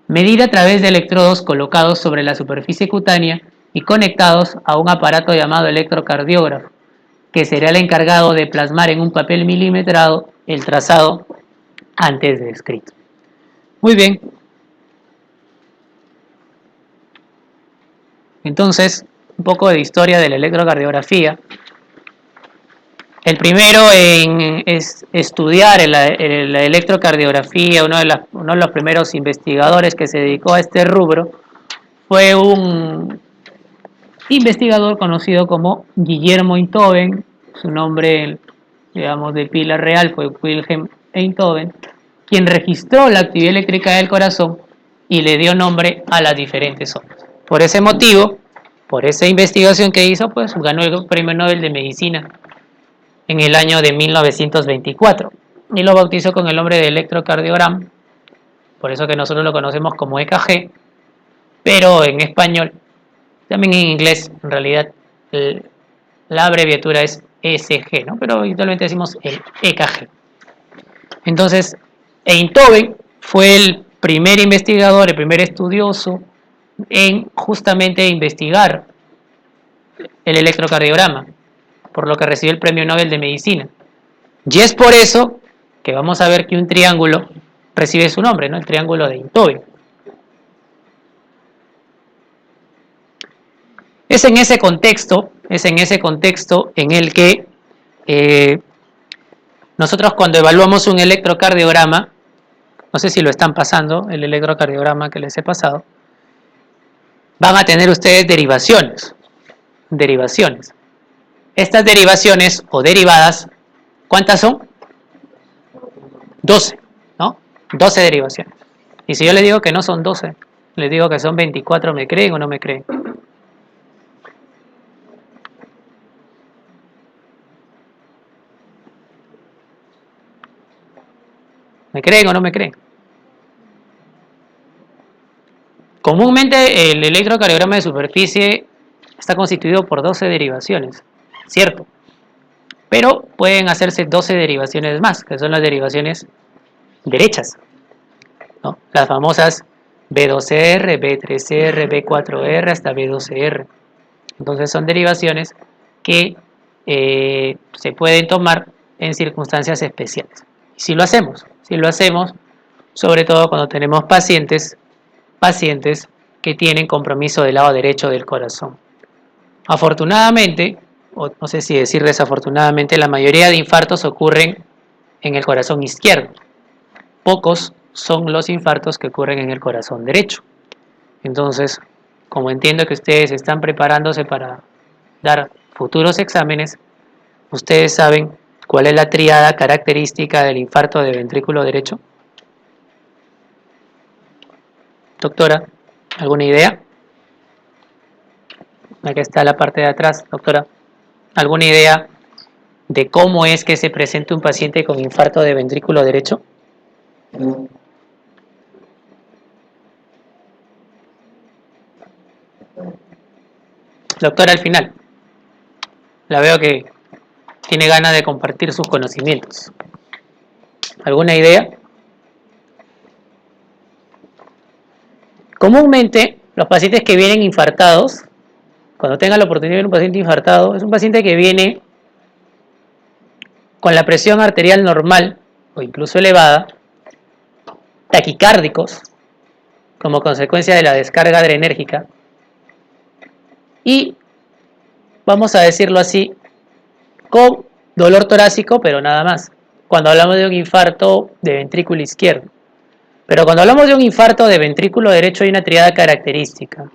medida a través de electrodos colocados sobre la superficie cutánea y conectados a un aparato llamado electrocardiógrafo, que será el encargado de plasmar en un papel milimetrado el trazado antes descrito. Muy bien. Entonces, un poco de historia de la electrocardiografía. El primero en estudiar la electrocardiografía, uno de los primeros investigadores que se dedicó a este rubro, fue un investigador conocido como Guillermo Einthoven. Su nombre, digamos, de pila real fue Wilhelm Einthoven, quien registró la actividad eléctrica del corazón y le dio nombre a las diferentes zonas. Por ese motivo, por esa investigación que hizo, pues ganó el Premio Nobel de Medicina en el año de 1924 y lo bautizó con el nombre de electrocardiograma, por eso que nosotros lo conocemos como EKG, pero en español, también en inglés, en realidad la abreviatura es ECG, ¿no? Pero habitualmente decimos el EKG. Entonces, Einthoven fue el primer investigador, el primer estudioso en justamente investigar el electrocardiograma, por lo que recibió el Premio Nobel de Medicina. Y es por eso que vamos a ver que un triángulo recibe su nombre, ¿no? El triángulo de Einthoven. Es en ese contexto en el que nosotros cuando evaluamos un electrocardiograma, no sé si lo están pasando, el electrocardiograma que les he pasado, van a tener ustedes derivaciones. Estas derivaciones o derivadas, ¿cuántas son? 12, ¿no? 12 derivaciones. Y si yo les digo que no son 12, les digo que son 24, ¿me creen o no me creen? ¿Me creen o no me creen? Comúnmente el electrocardiograma de superficie está constituido por 12 derivaciones, ¿cierto? Pero pueden hacerse 12 derivaciones más, que son las derivaciones derechas, ¿no? Las famosas B2R, B3R, B4R hasta B12R. Entonces son derivaciones que se pueden tomar en circunstancias especiales. Y si lo hacemos, sobre todo cuando tenemos pacientes que tienen compromiso del lado derecho del corazón. Afortunadamente, o no sé si decir desafortunadamente, la mayoría de infartos ocurren en el corazón izquierdo. Pocos son los infartos que ocurren en el corazón derecho. Entonces, como entiendo que ustedes están preparándose para dar futuros exámenes, ustedes saben cuál es la tríada característica del infarto de ventrículo derecho. Doctora, ¿alguna idea? Aquí está la parte de atrás, doctora. ¿Alguna idea de cómo es que se presenta un paciente con infarto de ventrículo derecho? Doctora, al final. La veo que tiene ganas de compartir sus conocimientos. ¿Alguna idea? Comúnmente, los pacientes que vienen infartados, cuando tengan la oportunidad de ver un paciente infartado, es un paciente que viene con la presión arterial normal o incluso elevada, taquicárdicos, como consecuencia de la descarga adrenérgica, y, vamos a decirlo así, con dolor torácico, pero nada más, cuando hablamos de un infarto de ventrículo izquierdo. Pero cuando hablamos de un infarto de ventrículo derecho hay una triada característica: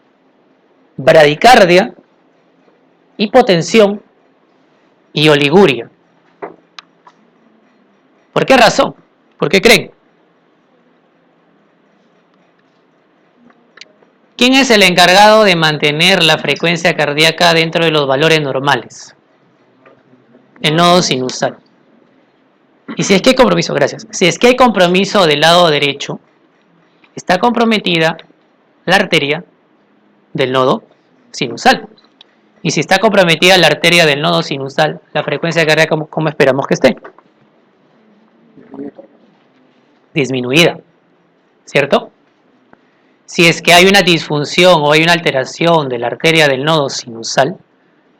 bradicardia, hipotensión y oliguria. ¿Por qué razón? ¿Por qué creen? ¿Quién es el encargado de mantener la frecuencia cardíaca dentro de los valores normales? El nodo sinusal. Y si es que hay compromiso, gracias. Si es que hay compromiso del lado derecho, está comprometida la arteria del nodo sinusal. Y si está comprometida la arteria del nodo sinusal, la frecuencia cardíaca, ¿cómo esperamos que esté? Disminuida, ¿cierto? Si es que hay una disfunción o hay una alteración de la arteria del nodo sinusal,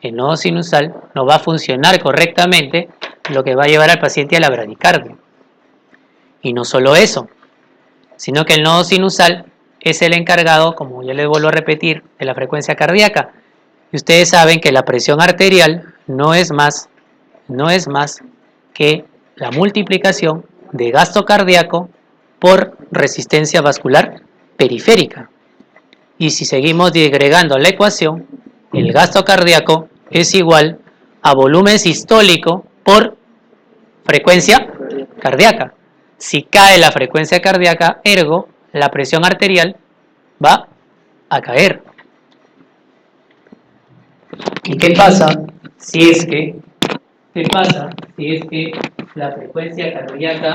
el nodo sinusal no va a funcionar correctamente, lo que va a llevar al paciente a la bradicardia. Y no solo eso, sino que el nodo sinusal es el encargado, como ya les vuelvo a repetir, de la frecuencia cardíaca. Y ustedes saben que la presión arterial no es más que la multiplicación de gasto cardíaco por resistencia vascular periférica. Y si seguimos disgregando la ecuación, el gasto cardíaco es igual a volumen sistólico por frecuencia cardíaca. Si cae la frecuencia cardíaca, ergo, la presión arterial va a caer. ¿Y qué pasa si es que la frecuencia cardíaca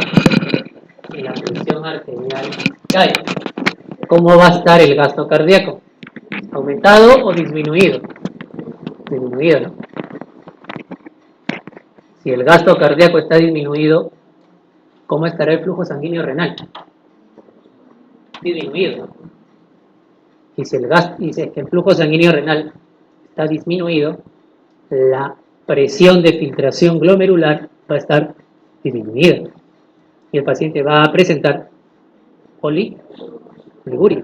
y la presión arterial cae? ¿Cómo va a estar el gasto cardíaco? ¿Aumentado o disminuido? Disminuido, ¿no? Si el gasto cardíaco está disminuido, ¿cómo estará el flujo sanguíneo renal? Disminuido. Y si el flujo sanguíneo renal está disminuido, la presión de filtración glomerular va a estar disminuida. Y el paciente va a presentar oliguria.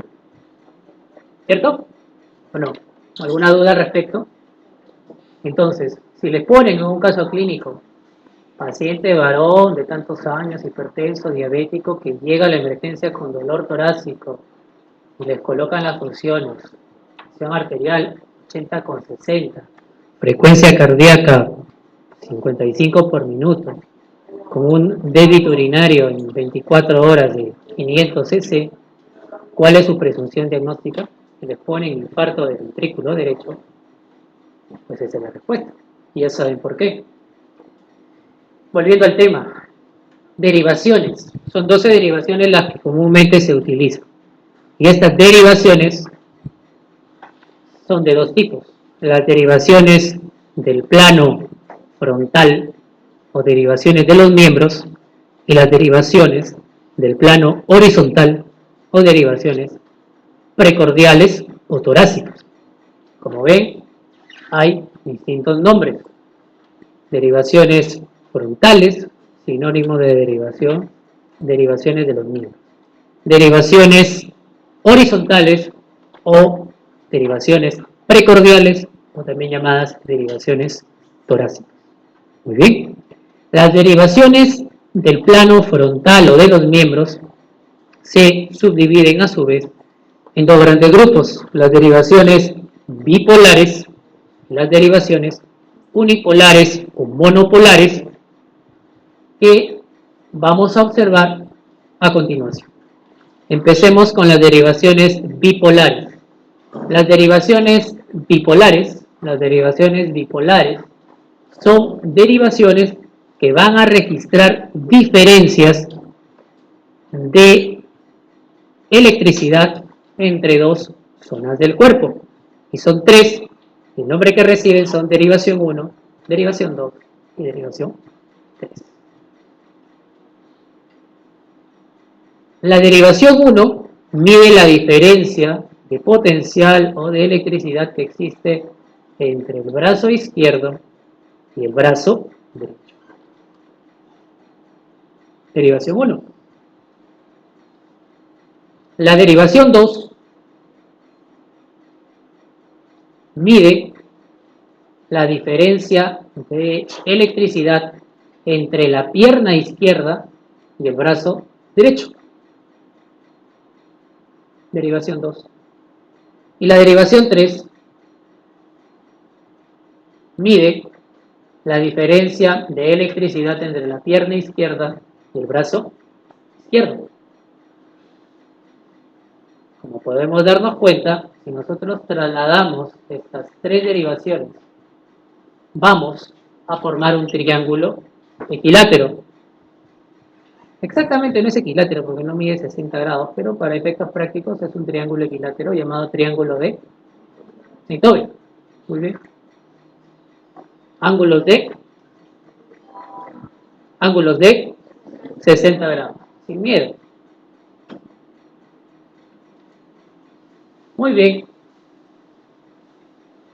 ¿Cierto? ¿O no?
¿Alguna duda al respecto? Entonces, si le ponen en un caso clínico, paciente varón de tantos años, hipertenso, diabético, que llega a la emergencia con dolor torácico y les colocan las funciones, presión arterial 80/60, frecuencia cardíaca 55 por minuto, con un débito urinario en 24 horas de 500 cc, ¿cuál es su presunción diagnóstica? Si les ponen infarto del ventrículo derecho, pues esa es la respuesta. Y ya saben por qué. Volviendo al tema, derivaciones. Son 12 derivaciones las que comúnmente se utilizan. Y estas derivaciones son de dos tipos. Las derivaciones del plano frontal o derivaciones de los miembros y las derivaciones del plano horizontal o derivaciones precordiales o torácicas. Como ven, hay distintos nombres. Derivaciones frontales, sinónimo de derivación, derivaciones de los miembros. Derivaciones horizontales o derivaciones precordiales o también llamadas derivaciones torácicas. Muy bien. Las derivaciones del plano frontal o de los miembros se subdividen a su vez en dos grandes grupos, las derivaciones bipolares y las derivaciones unipolares o monopolares, que vamos a observar a continuación. Empecemos con las derivaciones bipolares. Las derivaciones bipolares son derivaciones que van a registrar diferencias de electricidad entre dos zonas del cuerpo. Y son tres. El nombre que reciben son derivación 1, derivación 2 y derivación 3. La derivación 1 mide la diferencia de potencial o de electricidad que existe entre el brazo izquierdo y el brazo derecho. Derivación 1. La derivación 2 mide la diferencia de electricidad entre la pierna izquierda y el brazo derecho. Derivación 2. Y la derivación 3 mide la diferencia de electricidad entre la pierna izquierda y el brazo izquierdo. Como podemos darnos cuenta, si nosotros trasladamos estas tres derivaciones, vamos a formar un triángulo equilátero. Exactamente no es equilátero porque no mide 60 grados, pero para efectos prácticos es un triángulo equilátero llamado triángulo de Saint-Omer. Muy bien. Ángulos de 60 grados, sin miedo. Muy bien.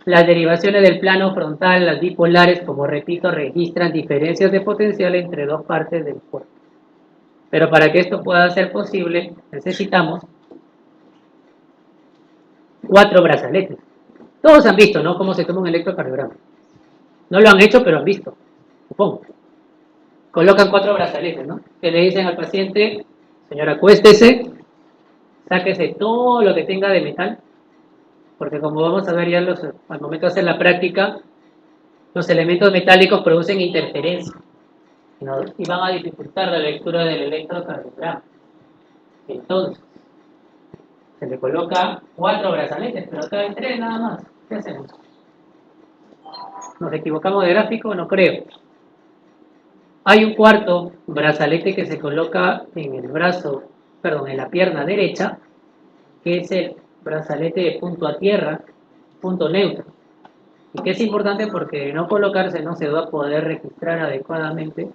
Las derivaciones del plano frontal, las bipolares, como repito, registran diferencias de potencial entre dos partes del cuerpo. Pero para que esto pueda ser posible, necesitamos 4 brazaletes. Todos han visto, ¿no?, cómo se toma un electrocardiograma. No lo han hecho, pero han visto, supongo. Colocan 4 brazaletes, ¿no? Que le dicen al paciente: señora, acuéstese, sáquese todo lo que tenga de metal, porque como vamos a ver ya al momento de hacer la práctica, los elementos metálicos producen interferencia, ¿no?, y van a dificultar la lectura del electrocardiograma. Entonces, se le coloca 4 brazaletes, pero acá hay 3 nada más. ¿Qué hacemos? ¿Nos equivocamos de gráfico? No creo. Hay un cuarto brazalete que se coloca en el brazo, perdón, en la pierna derecha, que es el brazalete de punto a tierra, punto neutro. Y que es importante porque de no colocarse no se va a poder registrar adecuadamente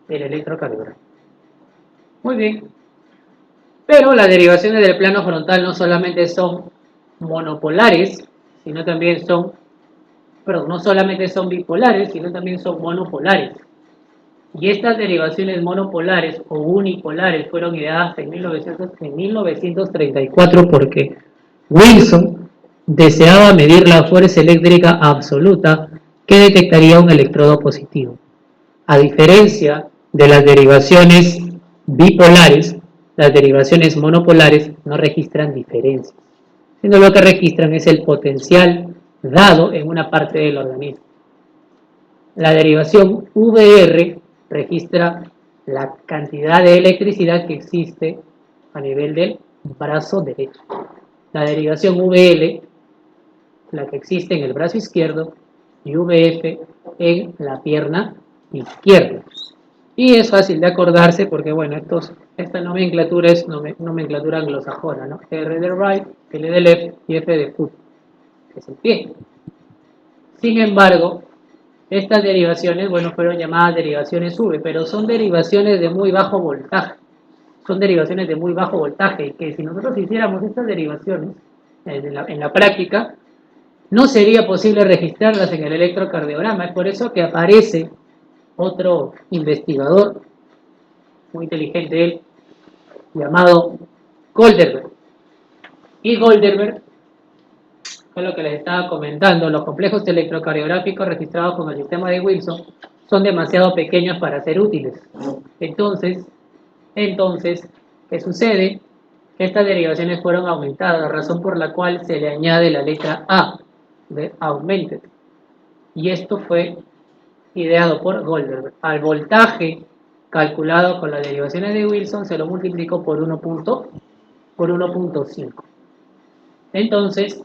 el electrocardiograma. Muy bien. Pero las derivaciones del plano frontal no solamente son monopolares, sino también son, no solamente son bipolares, sino también son monopolares. Y estas derivaciones monopolares o unipolares fueron ideadas en 1934 porque Wilson deseaba medir la fuerza eléctrica absoluta que detectaría un electrodo positivo. A diferencia de las derivaciones bipolares, las derivaciones monopolares no registran diferencias, sino lo que registran es el potencial dado en una parte del organismo. La derivación VR registra la cantidad de electricidad que existe a nivel del brazo derecho. La derivación VL, la que existe en el brazo izquierdo, y VF en la pierna izquierda. Y es fácil de acordarse porque, bueno, esta nomenclatura es nomenclatura anglosajona, ¿no? R de right, L de left y F de foot, que es el pie. Sin embargo, estas derivaciones, bueno, fueron llamadas derivaciones V, pero son derivaciones de muy bajo voltaje. Son derivaciones de muy bajo voltaje, y que si nosotros hiciéramos estas derivaciones en la práctica, no sería posible registrarlas en el electrocardiograma. Es por eso que aparece otro investigador, muy inteligente él, llamado Goldberg. Y Goldberg, fue lo que les estaba comentando, los complejos electrocardiográficos registrados con el sistema de Wilson son demasiado pequeños para ser útiles. Entonces, ¿qué sucede? Estas derivaciones fueron aumentadas, razón por la cual se le añade la letra A de augmented. Y esto fue ideado por Goldberg. Al voltaje calculado con las derivaciones de Wilson se lo multiplicó por 1.5. Entonces,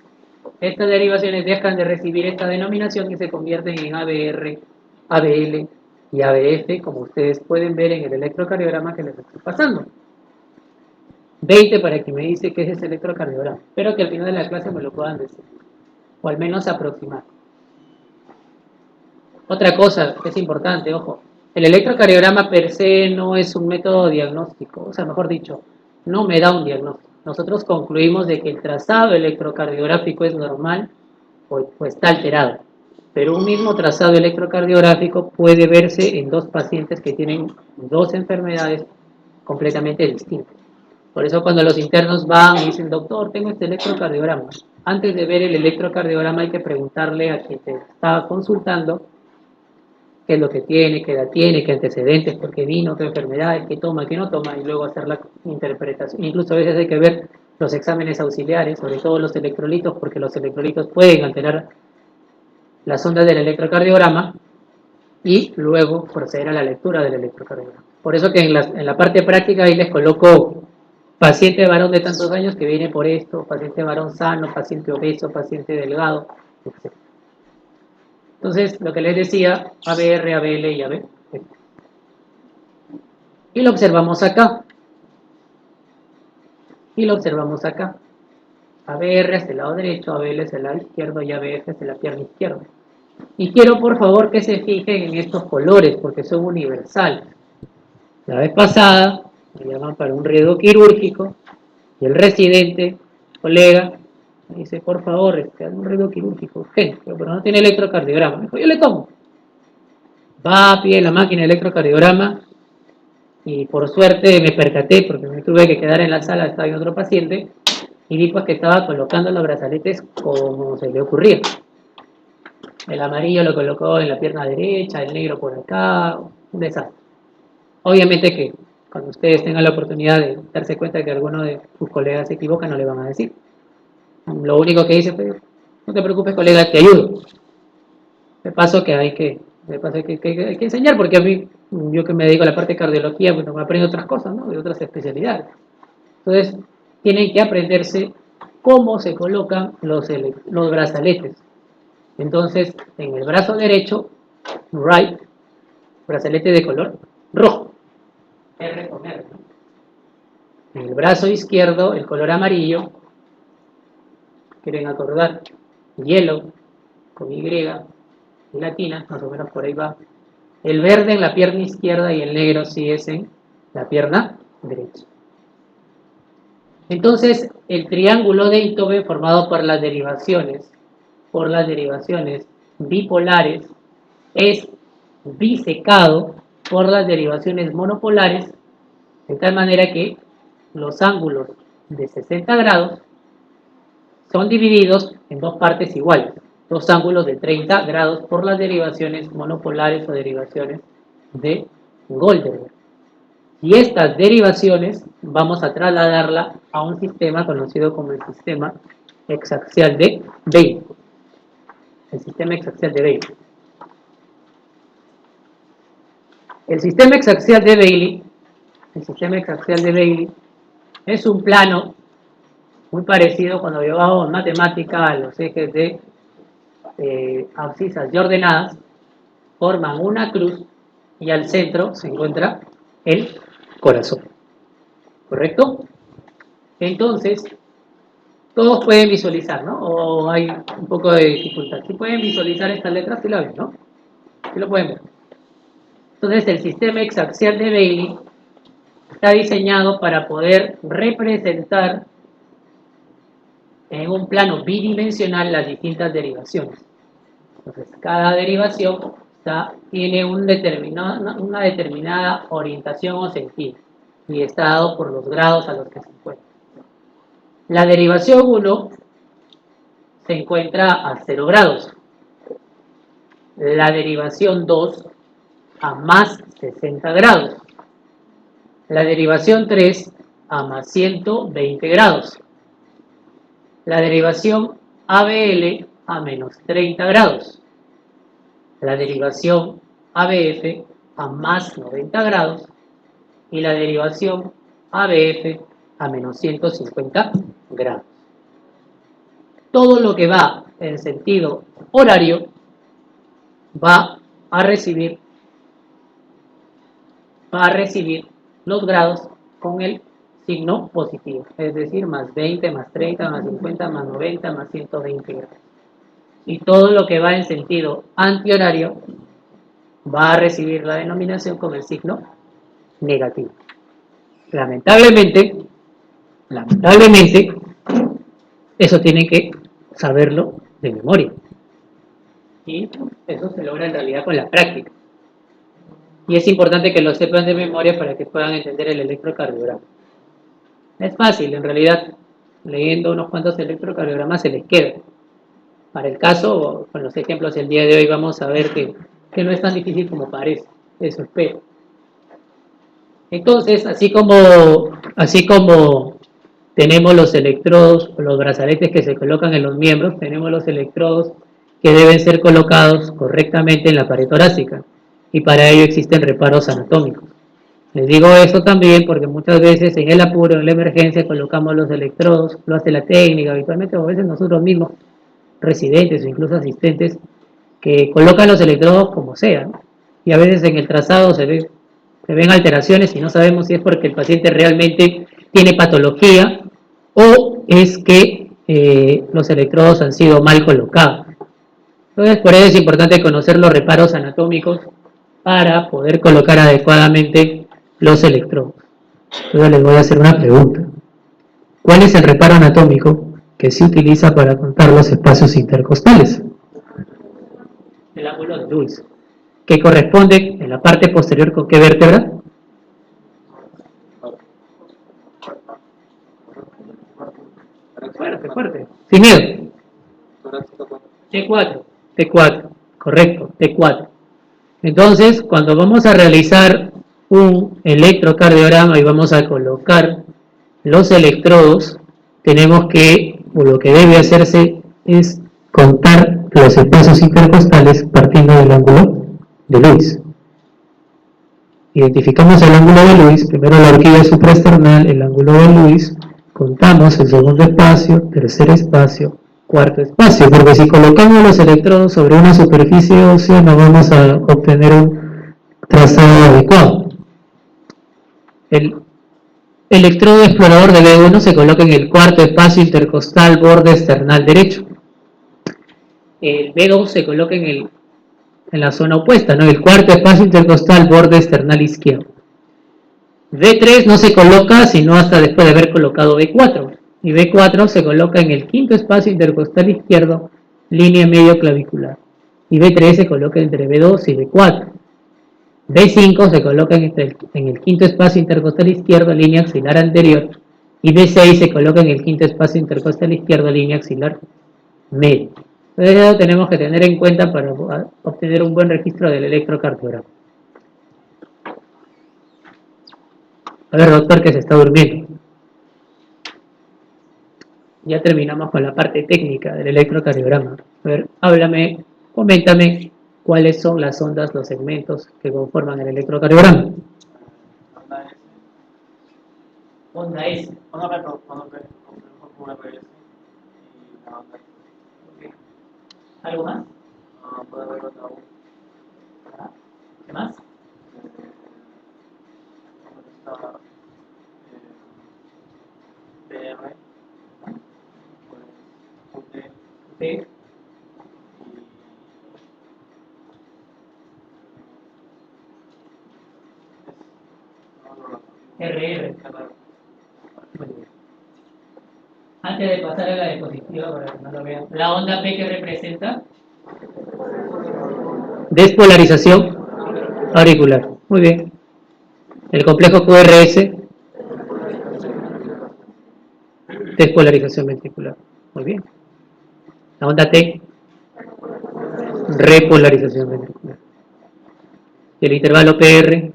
estas derivaciones dejan de recibir esta denominación y se convierten en ABR, ABL y ABF, como ustedes pueden ver en el electrocardiograma que les estoy pasando. 20 para que me dice qué es ese electrocardiograma. Espero que al final de la clase me lo puedan decir, o al menos aproximar. Otra cosa que es importante, ojo, el electrocardiograma per se no es un método diagnóstico, o sea, mejor dicho, no me da un diagnóstico. Nosotros concluimos de que el trazado electrocardiográfico es normal o está alterado, pero un mismo trazado electrocardiográfico puede verse en dos pacientes que tienen dos enfermedades completamente distintas. Por eso cuando los internos van y dicen, doctor, tengo este electrocardiograma, antes de ver el electrocardiograma hay que preguntarle a quien te está consultando qué es lo que tiene, qué edad tiene, qué antecedentes, por qué vino, qué enfermedades, qué toma, qué no toma, y luego hacer la interpretación. Incluso a veces hay que ver los exámenes auxiliares, sobre todo los electrolitos, porque los electrolitos pueden alterar las ondas del electrocardiograma, y luego proceder a la lectura del electrocardiograma. Por eso que en la parte práctica ahí les coloco paciente varón de tantos años que viene por esto, paciente varón sano, paciente obeso, paciente delgado, etc. Entonces, lo que les decía, ABR, ABL y AB. Y lo observamos acá. ABR es el lado derecho, ABL es el lado izquierdo y ABF es la pierna izquierda. Y quiero, por favor, que se fijen en estos colores, porque son universales. La vez pasada, me llaman para un riesgo quirúrgico, y el residente, colega, me dice, por favor, hay un riesgo quirúrgico urgente, pero no tiene electrocardiograma. Me dijo, yo le tomo. Va a pie la máquina de electrocardiograma, y por suerte me percaté, porque me tuve que quedar en la sala, estaba en otro paciente, y vi pues que estaba colocando los brazaletes como se le ocurría. El amarillo lo colocó en la pierna derecha, el negro por acá, un desastre. Obviamente que cuando ustedes tengan la oportunidad de darse cuenta de que alguno de sus colegas se equivoca, no le van a decir. Lo único que dice fue, no te preocupes colega, te ayudo. De paso que hay que enseñar, porque a mí, yo que me dedico a la parte de cardiología, pues me aprendo otras cosas, ¿no? De otras especialidades. Entonces, tienen que aprenderse cómo se colocan los brazaletes. Entonces, en el brazo derecho, right, brazalete de color rojo, R con R. En el brazo izquierdo, el color amarillo, quieren acordar, yellow, con Y latina, más o menos por ahí va. El verde en la pierna izquierda y el negro sí es en la pierna derecha. Entonces, el triángulo de Itobe formado por las derivaciones bipolares es bisecado por las derivaciones monopolares, de tal manera que los ángulos de 60 grados
son divididos en dos partes iguales, dos ángulos de 30 grados por las derivaciones monopolares o derivaciones de Goldberg. Y estas derivaciones vamos a trasladarla a un sistema conocido como el sistema exaxial de Bailey. El sistema exaxial de Bailey. El sistema exaxial de Bailey es un plano muy parecido cuando llevamos matemática a los ejes de abscisas y ordenadas, forman una cruz y al centro se encuentra el corazón. ¿Correcto? Entonces, todos pueden visualizar, ¿no? O hay un poco de dificultad. Si pueden visualizar estas letras, sí la ven, ¿no? Sí lo pueden ver. Entonces, el sistema exaxial de Bailey está diseñado para poder representar en un plano bidimensional las distintas derivaciones. Entonces, cada derivación tiene una determinada orientación o sentido y está dado por los grados a los que se encuentra. La derivación 1 se encuentra a 0 grados. La derivación 2 a más 60 grados. La derivación 3 a más 120 grados. La derivación ABL a menos 30 grados. La derivación ABF a más 90 grados. Y la derivación ABF a menos 150 grados. Todo lo que va en sentido horario va a recibir los grados con el signo positivo, es decir, más 20, más 30, más 50, más 90, más 120 grados. Y todo lo que va en sentido antihorario va a recibir la denominación con el signo negativo. Lamentablemente, eso tienen que saberlo de memoria. Y eso se logra en realidad con la práctica. Y es importante que lo sepan de memoria para que puedan entender el electrocardiograma. Es fácil, en realidad, leyendo unos cuantos electrocardiogramas se les queda. Para el caso, con los ejemplos del día de hoy vamos a ver que no es tan difícil como parece, eso espero. Entonces, así como tenemos los electrodos, los brazaletes que se colocan en los miembros, tenemos los electrodos que deben ser colocados correctamente en la pared torácica. Y para ello existen reparos anatómicos. Les digo eso también porque muchas veces en el apuro, en la emergencia, colocamos los electrodos, lo hace la técnica, habitualmente, o a veces nosotros mismos, residentes o incluso asistentes, que colocan los electrodos como sea, ¿no? Y a veces en el trazado se ven alteraciones y no sabemos si es porque el paciente realmente tiene patología o es que los electrodos han sido mal colocados. Entonces, por eso es importante conocer los reparos anatómicos para poder colocar adecuadamente los electrodos. Ahora les voy a hacer una pregunta. ¿Cuál es el reparo anatómico que se utiliza para contar los espacios intercostales? El ángulo de Lewis, que corresponde en la parte posterior con qué vértebra? Fuerte. Sin miedo. T4, correcto, T4. Entonces, cuando vamos a realizar un electrocardiograma y vamos a colocar los electrodos, tenemos que, o lo que debe hacerse es contar los espacios intercostales partiendo del ángulo de Lewis. Identificamos el ángulo de Lewis, primero la horquilla supraesternal, el ángulo de Lewis, contamos el segundo espacio, tercer espacio, cuarto espacio, porque si colocamos los electrodos sobre una superficie ósea no vamos a obtener un trazado adecuado. El electrodo explorador de B1 se coloca en el cuarto espacio intercostal borde external derecho. El B2 se coloca en la zona opuesta, ¿no? El cuarto espacio intercostal borde external izquierdo. B3 no se coloca sino hasta después de haber colocado B4. Y B4 se coloca en el quinto espacio intercostal izquierdo, línea medio clavicular. Y B3 se coloca entre B2 y B4. B5 se coloca en el quinto espacio intercostal izquierdo, línea axilar anterior.
y B6 se coloca en el quinto espacio intercostal izquierdo, línea axilar media. Entonces eso tenemos que tener en cuenta para obtener un buen registro del electrocardiograma. A ver, doctor, que se está durmiendo. Ya terminamos con la parte técnica del electrocardiograma. A ver, háblame, coméntame cuáles son las ondas, los segmentos que conforman el electrocardiograma.
Onda S.
Onda S.
Onda P, complejo QRS y la onda S.
¿Algo más?
Puede haber onda U.
¿Qué más?
Está PR, pues UT
Sí. RR. Muy bien. Antes de pasar a la diapositiva, para que no lo vean, la onda P que representa despolarización auricular. Muy bien. El complejo QRS, despolarización ventricular. Muy bien. La onda T, repolarización ventricular. Y el intervalo PR,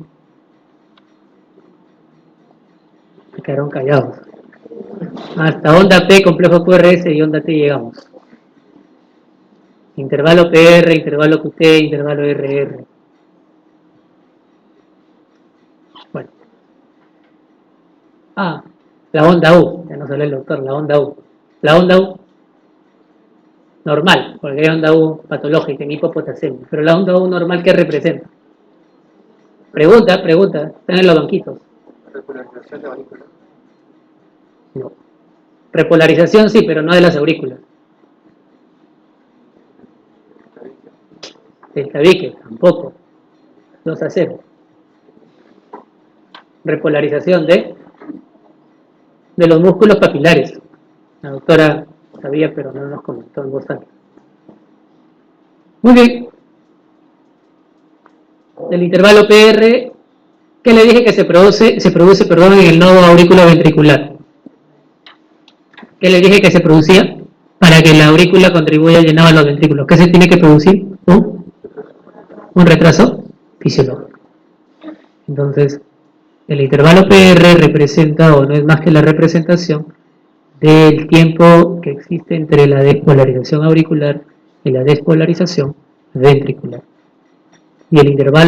se quedaron callados. Hasta onda P, complejo QRS y onda T llegamos. Intervalo PR, intervalo QT, intervalo RR. Bueno. La onda U, ya nos habló el doctor, la onda U. La onda U normal, porque hay onda U patológica en hipopotasemia. Pero la onda U normal, ¿qué representa? Pregunta, están en los banquitos.
repolarización de aurícula.
No. Repolarización sí, pero no de las aurículas. Del tabique, tampoco. 2-0. Repolarización de los músculos papilares. La doctora sabía, pero no nos comentó en voz alta. Muy bien. Del intervalo PR, ¿qué le dije que se produce, en el nodo auriculoventricular? ¿Qué le dije que se producía? Para que la aurícula contribuya a llenar los ventrículos. ¿Qué se tiene que producir? Un retraso fisiológico. Entonces, el intervalo PR representa, o no es más que la representación del tiempo que existe entre la despolarización auricular y la despolarización ventricular. Y el intervalo